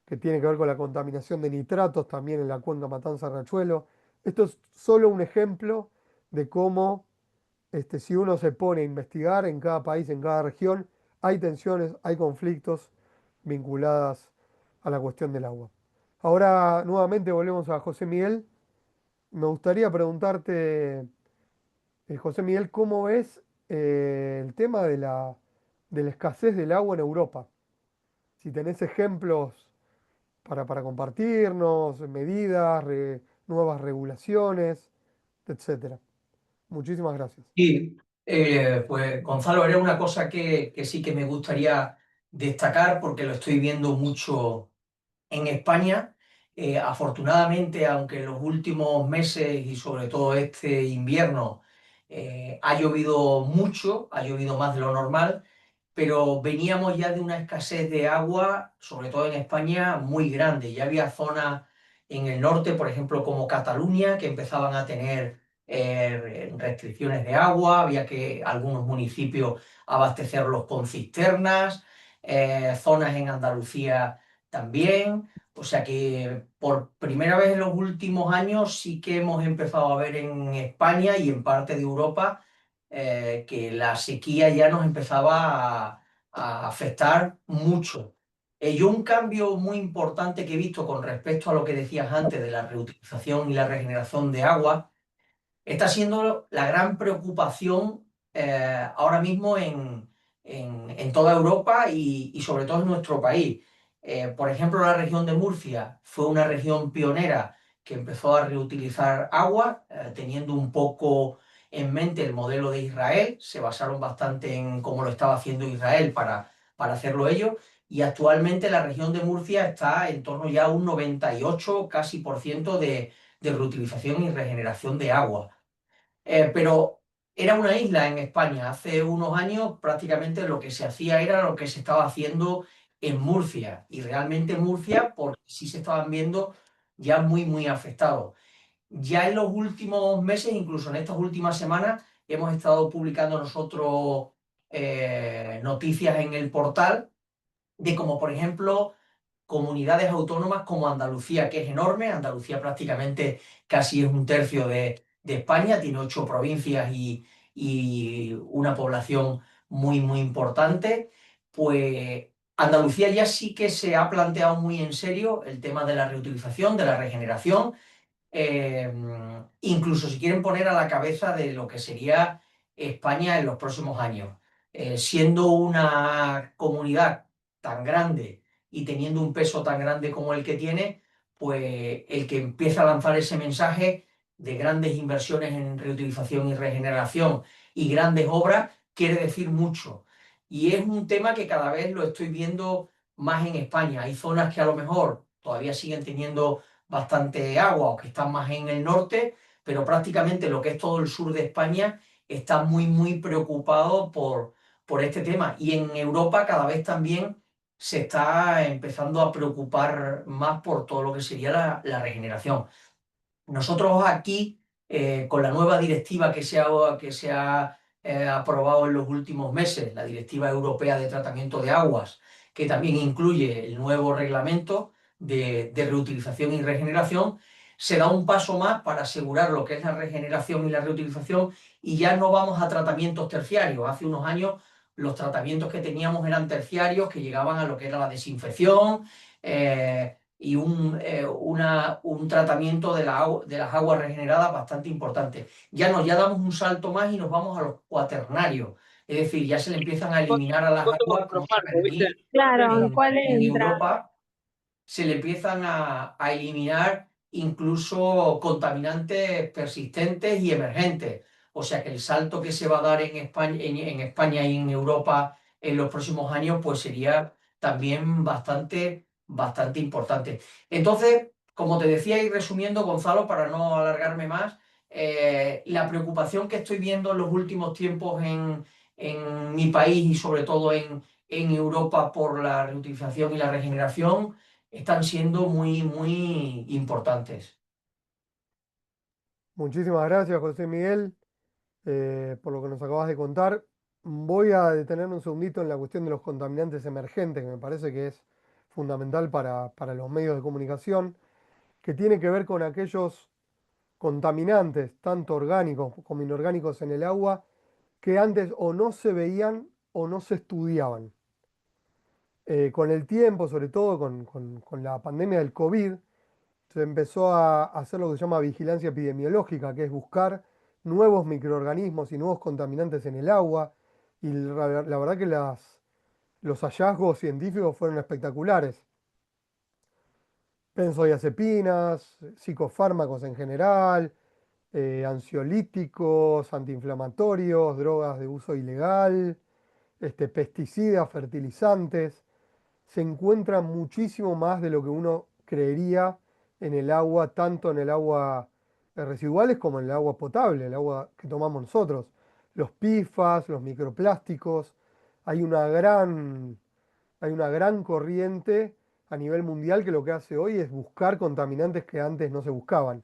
B: que tiene que ver con la contaminación de nitratos también en la cuenca Matanza-Rachuelo. Esto es solo un ejemplo de cómo si uno se pone a investigar en cada país, en cada región, hay tensiones, hay conflictos vinculadas a la cuestión del agua. Ahora nuevamente volvemos a José Miguel. Me gustaría preguntarte, José Miguel, ¿cómo es el tema de la escasez del agua en Europa? Si tenés ejemplos para compartirnos, medidas, nuevas regulaciones, etcétera. Muchísimas gracias.
A: Y pues Gonzalo, era una cosa que sí que me gustaría destacar porque lo estoy viendo mucho en España. Afortunadamente, aunque en los últimos meses y sobre todo este invierno ha llovido mucho, ha llovido más de lo normal, pero veníamos ya de una escasez de agua, sobre todo en España, muy grande. Ya había zonas en el norte, por ejemplo, como Cataluña, que empezaban a tener restricciones de agua, había que algunos municipios abastecerlos con cisternas, zonas en Andalucía también. O sea que por primera vez en los últimos años sí que hemos empezado a ver en España y en parte de Europa que la sequía ya nos empezaba a afectar mucho. Yo un cambio muy importante que he visto con respecto a lo que decías antes de la reutilización y la regeneración de agua está siendo la gran preocupación ahora mismo en toda Europa y sobre todo en nuestro país. Por ejemplo, la región de Murcia fue una región pionera que empezó a reutilizar agua, teniendo un poco en mente el modelo de Israel. Se basaron bastante en cómo lo estaba haciendo Israel para hacerlo ellos. Y actualmente la región de Murcia está en torno ya a un 98 casi por ciento de reutilización y regeneración de agua. Pero era una isla en España. Hace unos años prácticamente lo que se hacía era lo que se estaba haciendo en Murcia. Y realmente Murcia, porque sí se estaban viendo ya muy, muy afectados. Ya en los últimos meses, incluso en estas últimas semanas, hemos estado publicando nosotros noticias en el portal de como, por ejemplo, comunidades autónomas como Andalucía, que es enorme. Andalucía prácticamente casi es un tercio de España, tiene 8 provincias y una población muy, muy importante. Pues Andalucía ya sí que se ha planteado muy en serio el tema de la reutilización, de la regeneración, eh, incluso si quieren poner a la cabeza de lo que sería España en los próximos años. Siendo una comunidad tan grande y teniendo un peso tan grande como el que tiene, pues el que empieza a lanzar ese mensaje de grandes inversiones en reutilización y regeneración y grandes obras quiere decir mucho. Y es un tema que cada vez lo estoy viendo más en España. Hay zonas que a lo mejor todavía siguen teniendo bastante agua o que están más en el norte, pero prácticamente lo que es todo el sur de España está muy, muy preocupado por este tema. Y en Europa cada vez también se está empezando a preocupar más por todo lo que sería la regeneración. Nosotros aquí, con la nueva directiva que se ha aprobado en los últimos meses, la Directiva Europea de Tratamiento de Aguas, que también incluye el nuevo reglamento de reutilización y regeneración, se da un paso más para asegurar lo que es la regeneración y la reutilización y ya no vamos a tratamientos terciarios. Hace unos años los tratamientos que teníamos eran terciarios, que llegaban a lo que era la desinfección, y un tratamiento de las aguas regeneradas bastante importante. Ya no, ya damos un salto más y nos vamos a los cuaternarios. Es decir, ya se le empiezan a eliminar a las aguas, como aquí
C: Claro, ¿cuál
A: en
C: entra?
A: Europa, se le empiezan a eliminar incluso contaminantes persistentes y emergentes. O sea que el salto que se va a dar en España y en Europa en los próximos años, pues sería también bastante importante. Entonces, como te decía y resumiendo, Gonzalo, para no alargarme más, la preocupación que estoy viendo en los últimos tiempos en mi país y sobre todo en Europa por la reutilización y la regeneración están siendo muy importantes.
B: Muchísimas gracias, José Miguel, por lo que nos acabas de contar. Voy a detenerme un segundito en la cuestión de los contaminantes emergentes, que me parece que es fundamental para los medios de comunicación, que tiene que ver con aquellos contaminantes, tanto orgánicos como inorgánicos en el agua, que antes o no se veían o no se estudiaban. Con el tiempo, sobre todo con la pandemia del COVID, se empezó a hacer lo que se llama vigilancia epidemiológica, que es buscar nuevos microorganismos y nuevos contaminantes en el agua. Y la verdad que los hallazgos científicos fueron espectaculares. Benzodiazepinas, psicofármacos en general, ansiolíticos, antiinflamatorios, drogas de uso ilegal, pesticidas, fertilizantes. Se encuentra muchísimo más de lo que uno creería en el agua, tanto en el agua residuales como en el agua potable, el agua que tomamos nosotros. Los PFAS, los microplásticos, hay una gran corriente a nivel mundial que lo que hace hoy es buscar contaminantes que antes no se buscaban.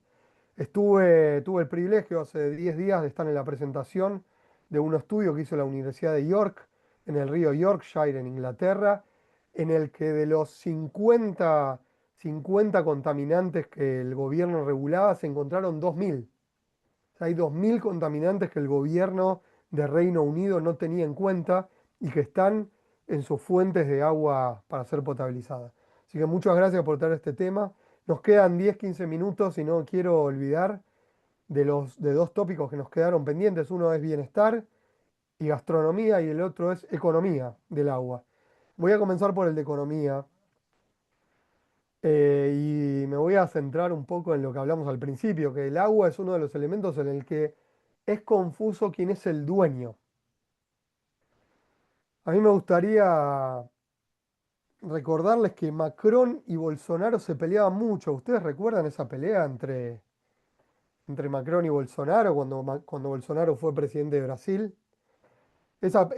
B: Tuve el privilegio hace 10 días de estar en la presentación de un estudio que hizo la Universidad de York, en el río Yorkshire, en Inglaterra, en el que de los 50 contaminantes que el gobierno regulaba, se encontraron 2000. O sea, hay 2000 contaminantes que el gobierno de Reino Unido no tenía en cuenta y que están en sus fuentes de agua para ser potabilizada. Así que muchas gracias por traer este tema. Nos quedan 10-15 minutos y no quiero olvidar de dos tópicos que nos quedaron pendientes. Uno es bienestar y gastronomía y el otro es economía del agua. Voy a comenzar por el de economía, y me voy a centrar un poco en lo que hablamos al principio, que el agua es uno de los elementos en el que es confuso quién es el dueño. A mí me gustaría recordarles que Macron y Bolsonaro se peleaban mucho. ¿Ustedes recuerdan esa pelea entre Macron y Bolsonaro cuando Bolsonaro fue presidente de Brasil? Esa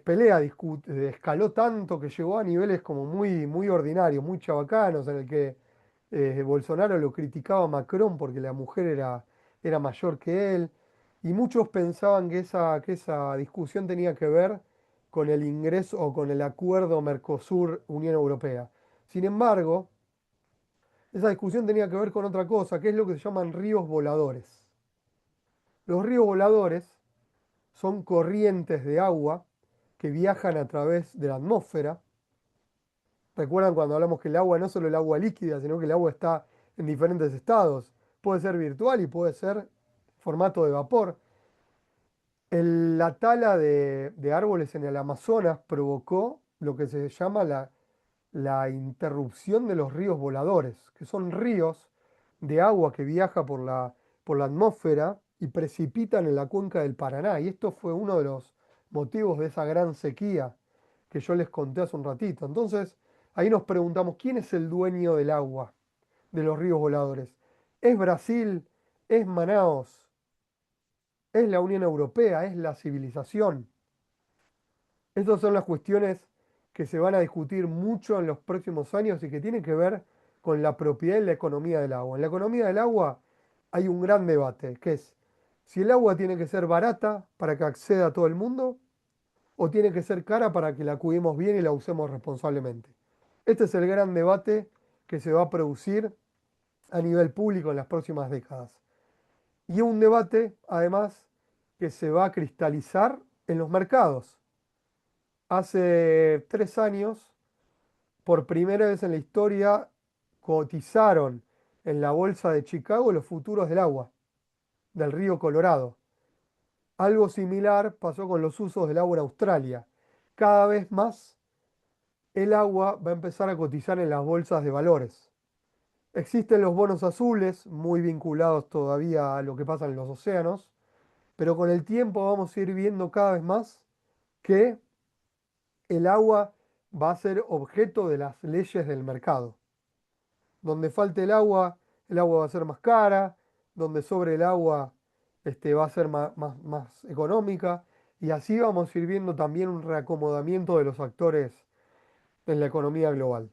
B: pelea escaló tanto que llegó a niveles como muy ordinarios, muy chabacanos, en el que Bolsonaro lo criticaba a Macron porque la mujer era mayor que él, y muchos pensaban que esa discusión tenía que ver con el ingreso o con el acuerdo Mercosur-Unión Europea. Sin embargo, esa discusión tenía que ver con otra cosa, que es lo que se llaman ríos voladores. Los ríos voladores son corrientes de agua que viajan a través de la atmósfera. Recuerdan cuando hablamos que el agua no es solo el agua líquida, sino que el agua está en diferentes estados. Puede ser virtual y puede ser formato de vapor. La tala de árboles en el Amazonas provocó lo que se llama la interrupción de los ríos voladores, que son ríos de agua que viaja por la atmósfera y precipitan en la cuenca del Paraná. Y esto fue uno de los motivos de esa gran sequía que yo les conté hace un ratito. Entonces, ahí nos preguntamos, ¿quién es el dueño del agua de los ríos voladores? ¿Es Brasil? ¿Es Manaos? ¿Es la Unión Europea? ¿Es la civilización? Estas son las cuestiones que se van a discutir mucho en los próximos años y que tienen que ver con la propiedad y la economía del agua. En la economía del agua hay un gran debate, que es si el agua tiene que ser barata para que acceda a todo el mundo o tiene que ser cara para que la cuidemos bien y la usemos responsablemente. Este es el gran debate que se va a producir a nivel público en las próximas décadas. Y un debate, además, que se va a cristalizar en los mercados. Hace 3 años, por primera vez en la historia, cotizaron en la bolsa de Chicago los futuros del agua, del río Colorado. Algo similar pasó con los usos del agua en Australia. Cada vez más el agua va a empezar a cotizar en las bolsas de valores. Existen los bonos azules, muy vinculados todavía a lo que pasa en los océanos, pero con el tiempo vamos a ir viendo cada vez más que el agua va a ser objeto de las leyes del mercado. Donde falte el agua va a ser más cara, donde sobre el agua va a ser más económica, y así vamos a ir viendo también un reacomodamiento de los actores en la economía global.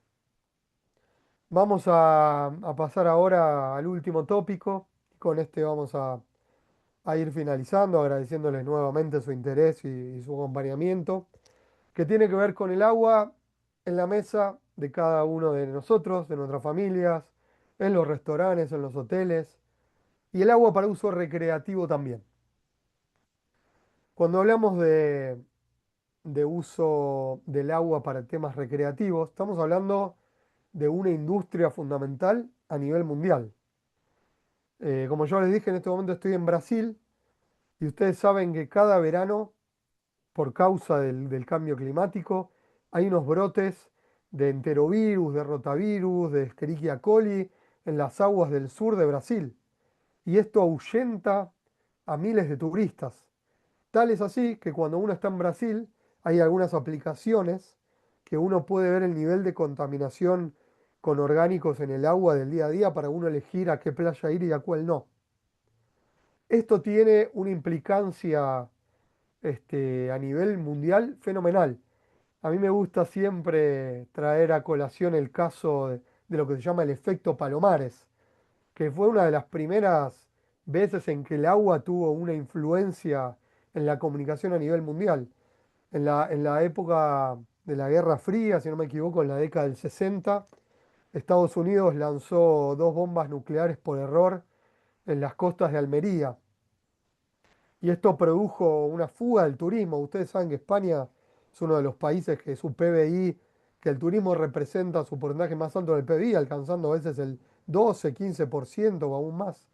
B: Vamos a pasar ahora al último tópico. Con este vamos a ir finalizando, agradeciéndoles nuevamente su interés y su acompañamiento, que tiene que ver con el agua en la mesa de cada uno de nosotros, de nuestras familias, en los restaurantes, en los hoteles, y el agua para uso recreativo también. Cuando hablamos de uso del agua para temas recreativos, estamos hablando de una industria fundamental a nivel mundial. Como yo les dije, en este momento estoy en Brasil y ustedes saben que cada verano, por causa del cambio climático, hay unos brotes de enterovirus, de rotavirus, de Escherichia coli en las aguas del sur de Brasil. Y esto ahuyenta a miles de turistas. Tal es así que cuando uno está en Brasil, hay algunas aplicaciones que uno puede ver el nivel de contaminación con orgánicos en el agua del día a día para uno elegir a qué playa ir y a cuál no. Esto tiene una implicancia a nivel mundial fenomenal. A mí me gusta siempre traer a colación el caso de lo que se llama el efecto Palomares, que fue una de las primeras veces en que el agua tuvo una influencia en la comunicación a nivel mundial. En la época de la Guerra Fría, si no me equivoco, en la década del 60, Estados Unidos lanzó 2 bombas nucleares por error en las costas de Almería. Y esto produjo una fuga del turismo. Ustedes saben que España es uno de los países que su PBI, que el turismo representa su porcentaje más alto del PBI, alcanzando a veces el 12, 15% o aún más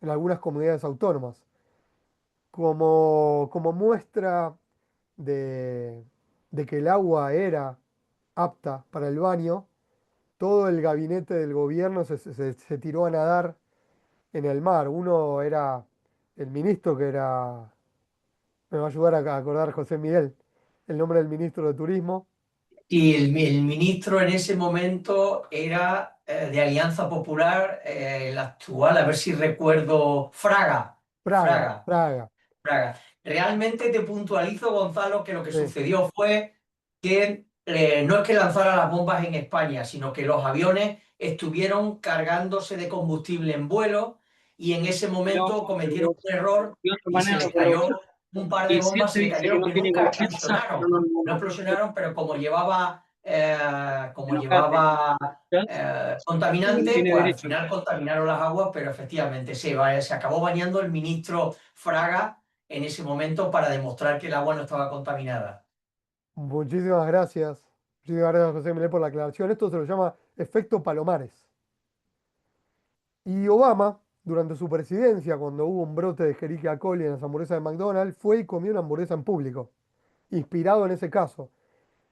B: en algunas comunidades autónomas. Como muestra de, de que el agua era apta para el baño, todo el gabinete del gobierno se tiró a nadar en el mar. Uno era el ministro que era. Me va a ayudar a acordar José Miguel, el nombre del ministro de Turismo.
A: Y el ministro en ese momento era de Alianza Popular, el actual, a ver si recuerdo, Fraga.
B: Praga,
A: Fraga.
B: Praga.
A: Praga. Realmente te puntualizo, Gonzalo, que lo que
B: Sí.
A: sucedió fue que no es que lanzara las bombas en España, sino que los aviones estuvieron cargándose de combustible en vuelo y en ese momento cometieron un error y se les cayó un par de bombas, se le cayeron que nunca explosionaron. No explosionaron, pero como llevaba contaminante, pues al final contaminaron las aguas, pero efectivamente se acabó bañando el ministro Fraga en ese momento para demostrar que el agua no estaba contaminada.
B: Muchísimas gracias. Muchísimas gracias, José Miguel, por la aclaración. Esto se lo llama efecto Palomares. Y Obama, durante su presidencia, cuando hubo un brote de Escherichia coli en las hamburguesas de McDonald's, fue y comió una hamburguesa en público, inspirado en ese caso.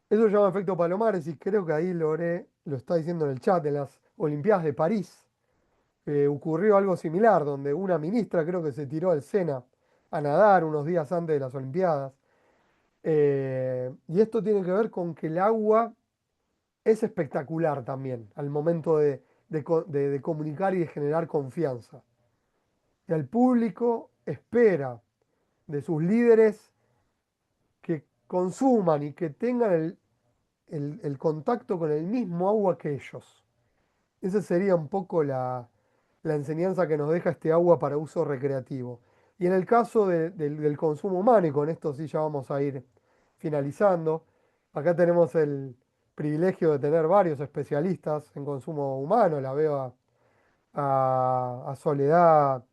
B: Eso se llama efecto Palomares y creo que ahí lo está diciendo en el chat, en las Olimpiadas de París. Ocurrió algo similar, donde una ministra creo que se tiró al Sena a nadar unos días antes de las Olimpiadas. Y esto tiene que ver con que el agua es espectacular también al momento de comunicar y de generar confianza. Y el público espera de sus líderes que consuman y que tengan el contacto con el mismo agua que ellos. Esa sería un poco la enseñanza que nos deja este agua para uso recreativo. Y en el caso del consumo humano, y con esto sí ya vamos a ir finalizando, acá tenemos el privilegio de tener varios especialistas en consumo humano. La veo a Soledad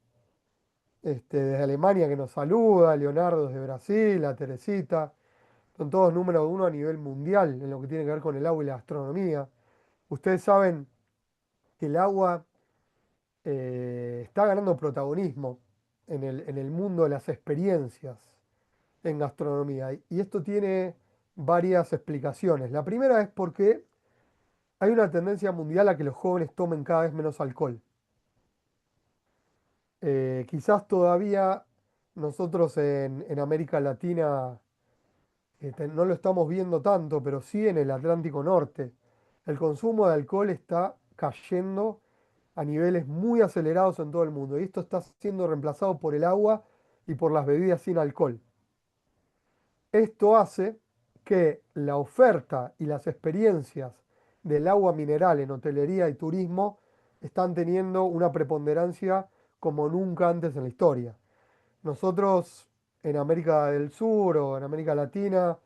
B: desde Alemania que nos saluda, a Leonardo desde Brasil, a Teresita. Son todos número uno a nivel mundial en lo que tiene que ver con el agua y la gastronomía. Ustedes saben que el agua está ganando protagonismo en el mundo de las experiencias en gastronomía. Y esto tiene varias explicaciones. La primera es porque hay una tendencia mundial a que los jóvenes tomen cada vez menos alcohol. Quizás todavía nosotros en América Latina no lo estamos viendo tanto, pero sí en el Atlántico Norte. El consumo de alcohol está cayendo a niveles muy acelerados en todo el mundo y esto está siendo reemplazado por el agua y por las bebidas sin alcohol. Esto hace que la oferta y las experiencias del agua mineral en hotelería y turismo están teniendo una preponderancia como nunca antes en la historia. Nosotros en América del Sur o en América Latina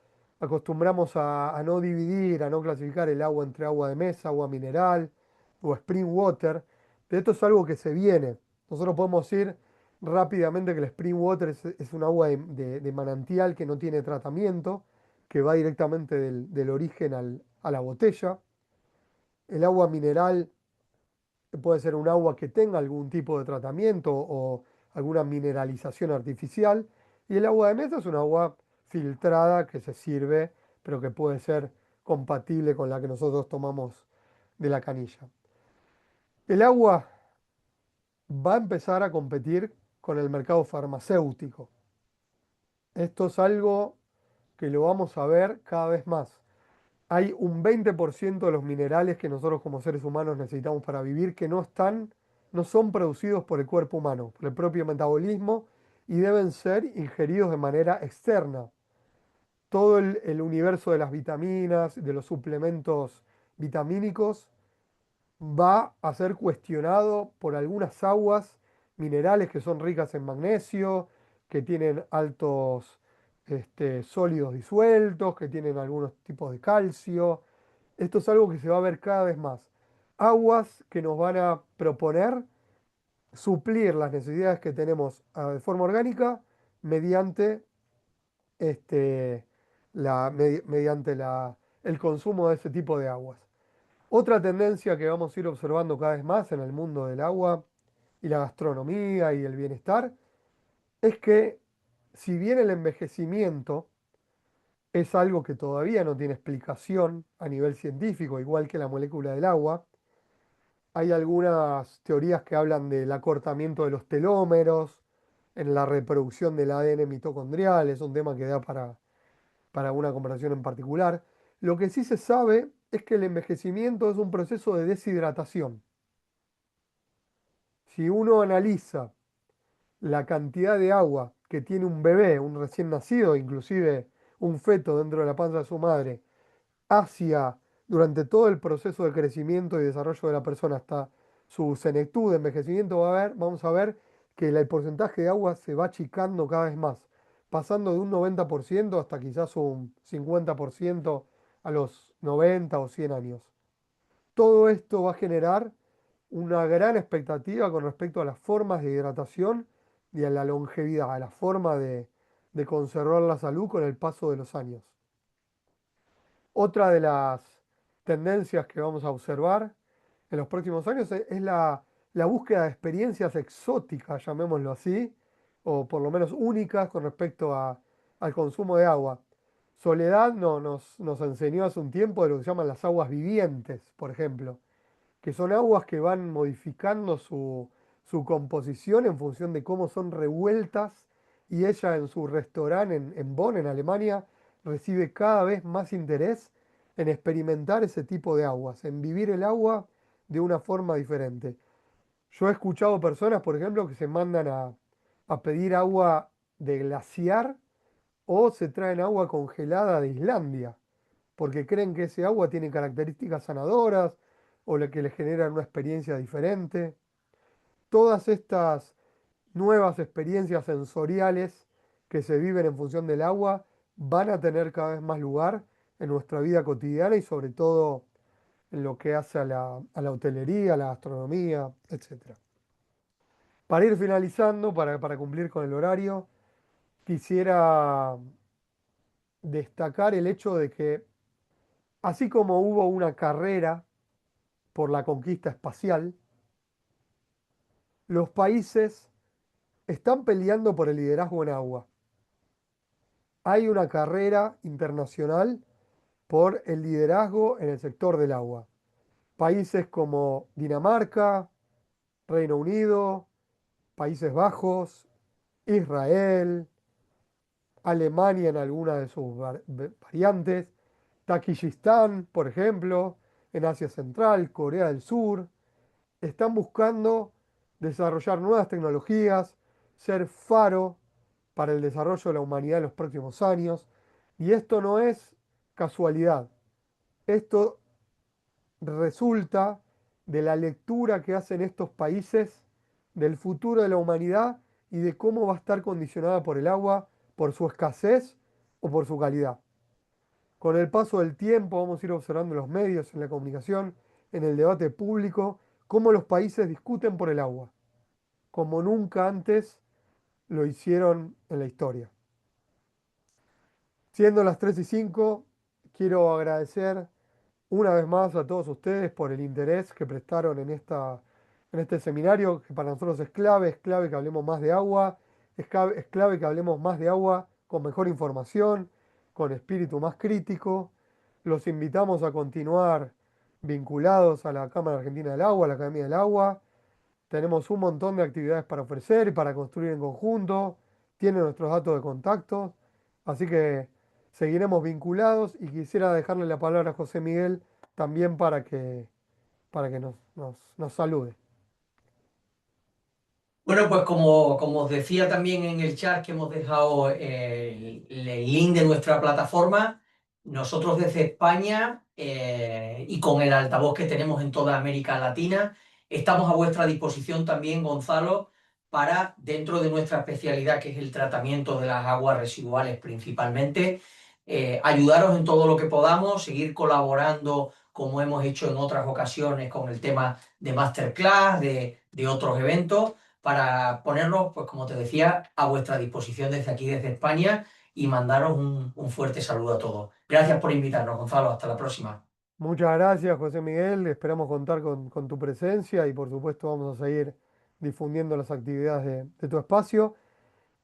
B: acostumbramos a no dividir, a no clasificar el agua entre agua de mesa, agua mineral o spring water, pero esto es algo que se viene. Nosotros podemos ir rápidamente que el spring water es un agua de manantial que no tiene tratamiento, que va directamente del origen a la botella. El agua mineral puede ser un agua que tenga algún tipo de tratamiento o alguna mineralización artificial. Y el agua de mesa es un agua filtrada que se sirve, pero que puede ser compatible con la que nosotros tomamos de la canilla. El agua va a empezar a competir con el mercado farmacéutico. Esto es algo que lo vamos a ver cada vez más. Hay un 20% de los minerales que nosotros como seres humanos necesitamos para vivir que no son producidos por el cuerpo humano, por el propio metabolismo y deben ser ingeridos de manera externa. Todo el universo de las vitaminas, de los suplementos vitamínicos, va a ser cuestionado por algunas aguas minerales que son ricas en magnesio, que tienen altos sólidos disueltos, que tienen algunos tipos de calcio. Esto es algo que se va a ver cada vez más. Aguas que nos van a proponer suplir las necesidades que tenemos de forma orgánica mediante, este, mediante el consumo de ese tipo de aguas. Otra tendencia que vamos a ir observando cada vez más en el mundo del agua y la gastronomía y el bienestar es que si bien el envejecimiento es algo que todavía no tiene explicación a nivel científico, igual que la molécula del agua, hay algunas teorías que hablan del acortamiento de los telómeros en la reproducción del ADN mitocondrial, es un tema que da para una conversación en particular. Lo que sí se sabe es que el envejecimiento es un proceso de deshidratación. Si uno analiza la cantidad de agua que tiene un bebé, un recién nacido, inclusive un feto dentro de la panza de su madre, hacia durante todo el proceso de crecimiento y desarrollo de la persona hasta su senectud, envejecimiento, vamos a ver que el porcentaje de agua se va achicando cada vez más, pasando de un 90% hasta quizás un 50% a los 90 o 100 años. Todo esto va a generar una gran expectativa con respecto a las formas de hidratación y a la longevidad, a la forma de conservar la salud con el paso de los años. Otra de las tendencias que vamos a observar en los próximos años es la búsqueda de experiencias exóticas, llamémoslo así, o por lo menos únicas con respecto al consumo de agua. Soledad nos enseñó hace un tiempo de lo que se llaman las aguas vivientes, por ejemplo, que son aguas que van modificando su composición en función de cómo son revueltas y ella en su restaurante en Bonn, en Alemania, recibe cada vez más interés en experimentar ese tipo de aguas, en vivir el agua de una forma diferente. Yo he escuchado personas, por ejemplo, que se mandan a pedir agua de glaciar o se traen agua congelada de Islandia porque creen que ese agua tiene características sanadoras o que les generan una experiencia diferente. Todas estas nuevas experiencias sensoriales que se viven en función del agua van a tener cada vez más lugar en nuestra vida cotidiana y sobre todo en lo que hace a la hotelería, a la gastronomía, etcétera. Para ir finalizando, para cumplir con el horario, quisiera destacar el hecho de que así como hubo una carrera por la conquista espacial, los países están peleando por el liderazgo en agua. Hay una carrera internacional por el liderazgo en el sector del agua. Países como Dinamarca, Reino Unido, Países Bajos, Israel, Alemania en algunas de sus variantes, Tayikistán, por ejemplo, en Asia Central, Corea del Sur, están buscando desarrollar nuevas tecnologías, ser faro para el desarrollo de la humanidad en los próximos años. Y esto no es casualidad. Esto resulta de la lectura que hacen estos países del futuro de la humanidad y de cómo va a estar condicionada por el agua, por su escasez o por su calidad. Con el paso del tiempo vamos a ir observando en los medios, en la comunicación, en el debate público, cómo los países discuten por el agua, como nunca antes lo hicieron en la historia. Siendo las 3:05, quiero agradecer una vez más a todos ustedes por el interés que prestaron en este seminario, que para nosotros es clave que hablemos más de agua, es clave que hablemos más de agua con mejor información, con espíritu más crítico. Los invitamos a continuar vinculados a la Cámara Argentina del Agua, a la Academia del Agua. Tenemos un montón de actividades para ofrecer y para construir en conjunto. Tienen nuestros datos de contacto. Así que seguiremos vinculados y quisiera dejarle la palabra a José Miguel también para que nos salude.
A: Bueno, pues como os decía también en el chat que hemos dejado el link de nuestra plataforma, nosotros desde España y con el altavoz que tenemos en toda América Latina, estamos a vuestra disposición también, Gonzalo, para, dentro de nuestra especialidad, que es el tratamiento de las aguas residuales principalmente, ayudaros en todo lo que podamos, seguir colaborando como hemos hecho en otras ocasiones con el tema de masterclass, de otros eventos para ponernos, pues como te decía, a vuestra disposición desde aquí, desde España, y mandaros un fuerte saludo a todos. Gracias por invitarnos, Gonzalo. Hasta la próxima.
B: Muchas gracias, José Miguel. Esperamos contar con tu presencia y por supuesto vamos a seguir difundiendo las actividades de tu espacio.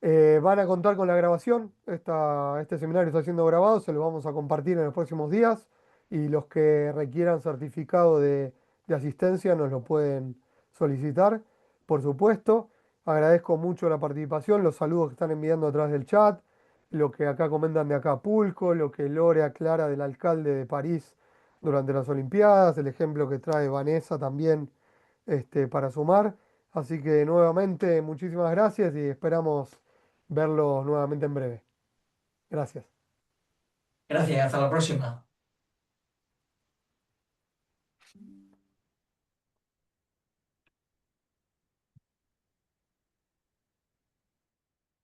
B: Van a contar con la grabación. Este seminario está siendo grabado, se lo vamos a compartir en los próximos días y los que requieran certificado de asistencia nos lo pueden solicitar. Por supuesto, agradezco mucho la participación, los saludos que están enviando a través del chat, lo que acá comentan de Acapulco, lo que Lore aclara del alcalde de París durante las Olimpiadas, el ejemplo que trae Vanessa también para sumar. Así que nuevamente muchísimas gracias y esperamos verlos nuevamente en breve. Gracias.
A: Gracias, hasta la próxima.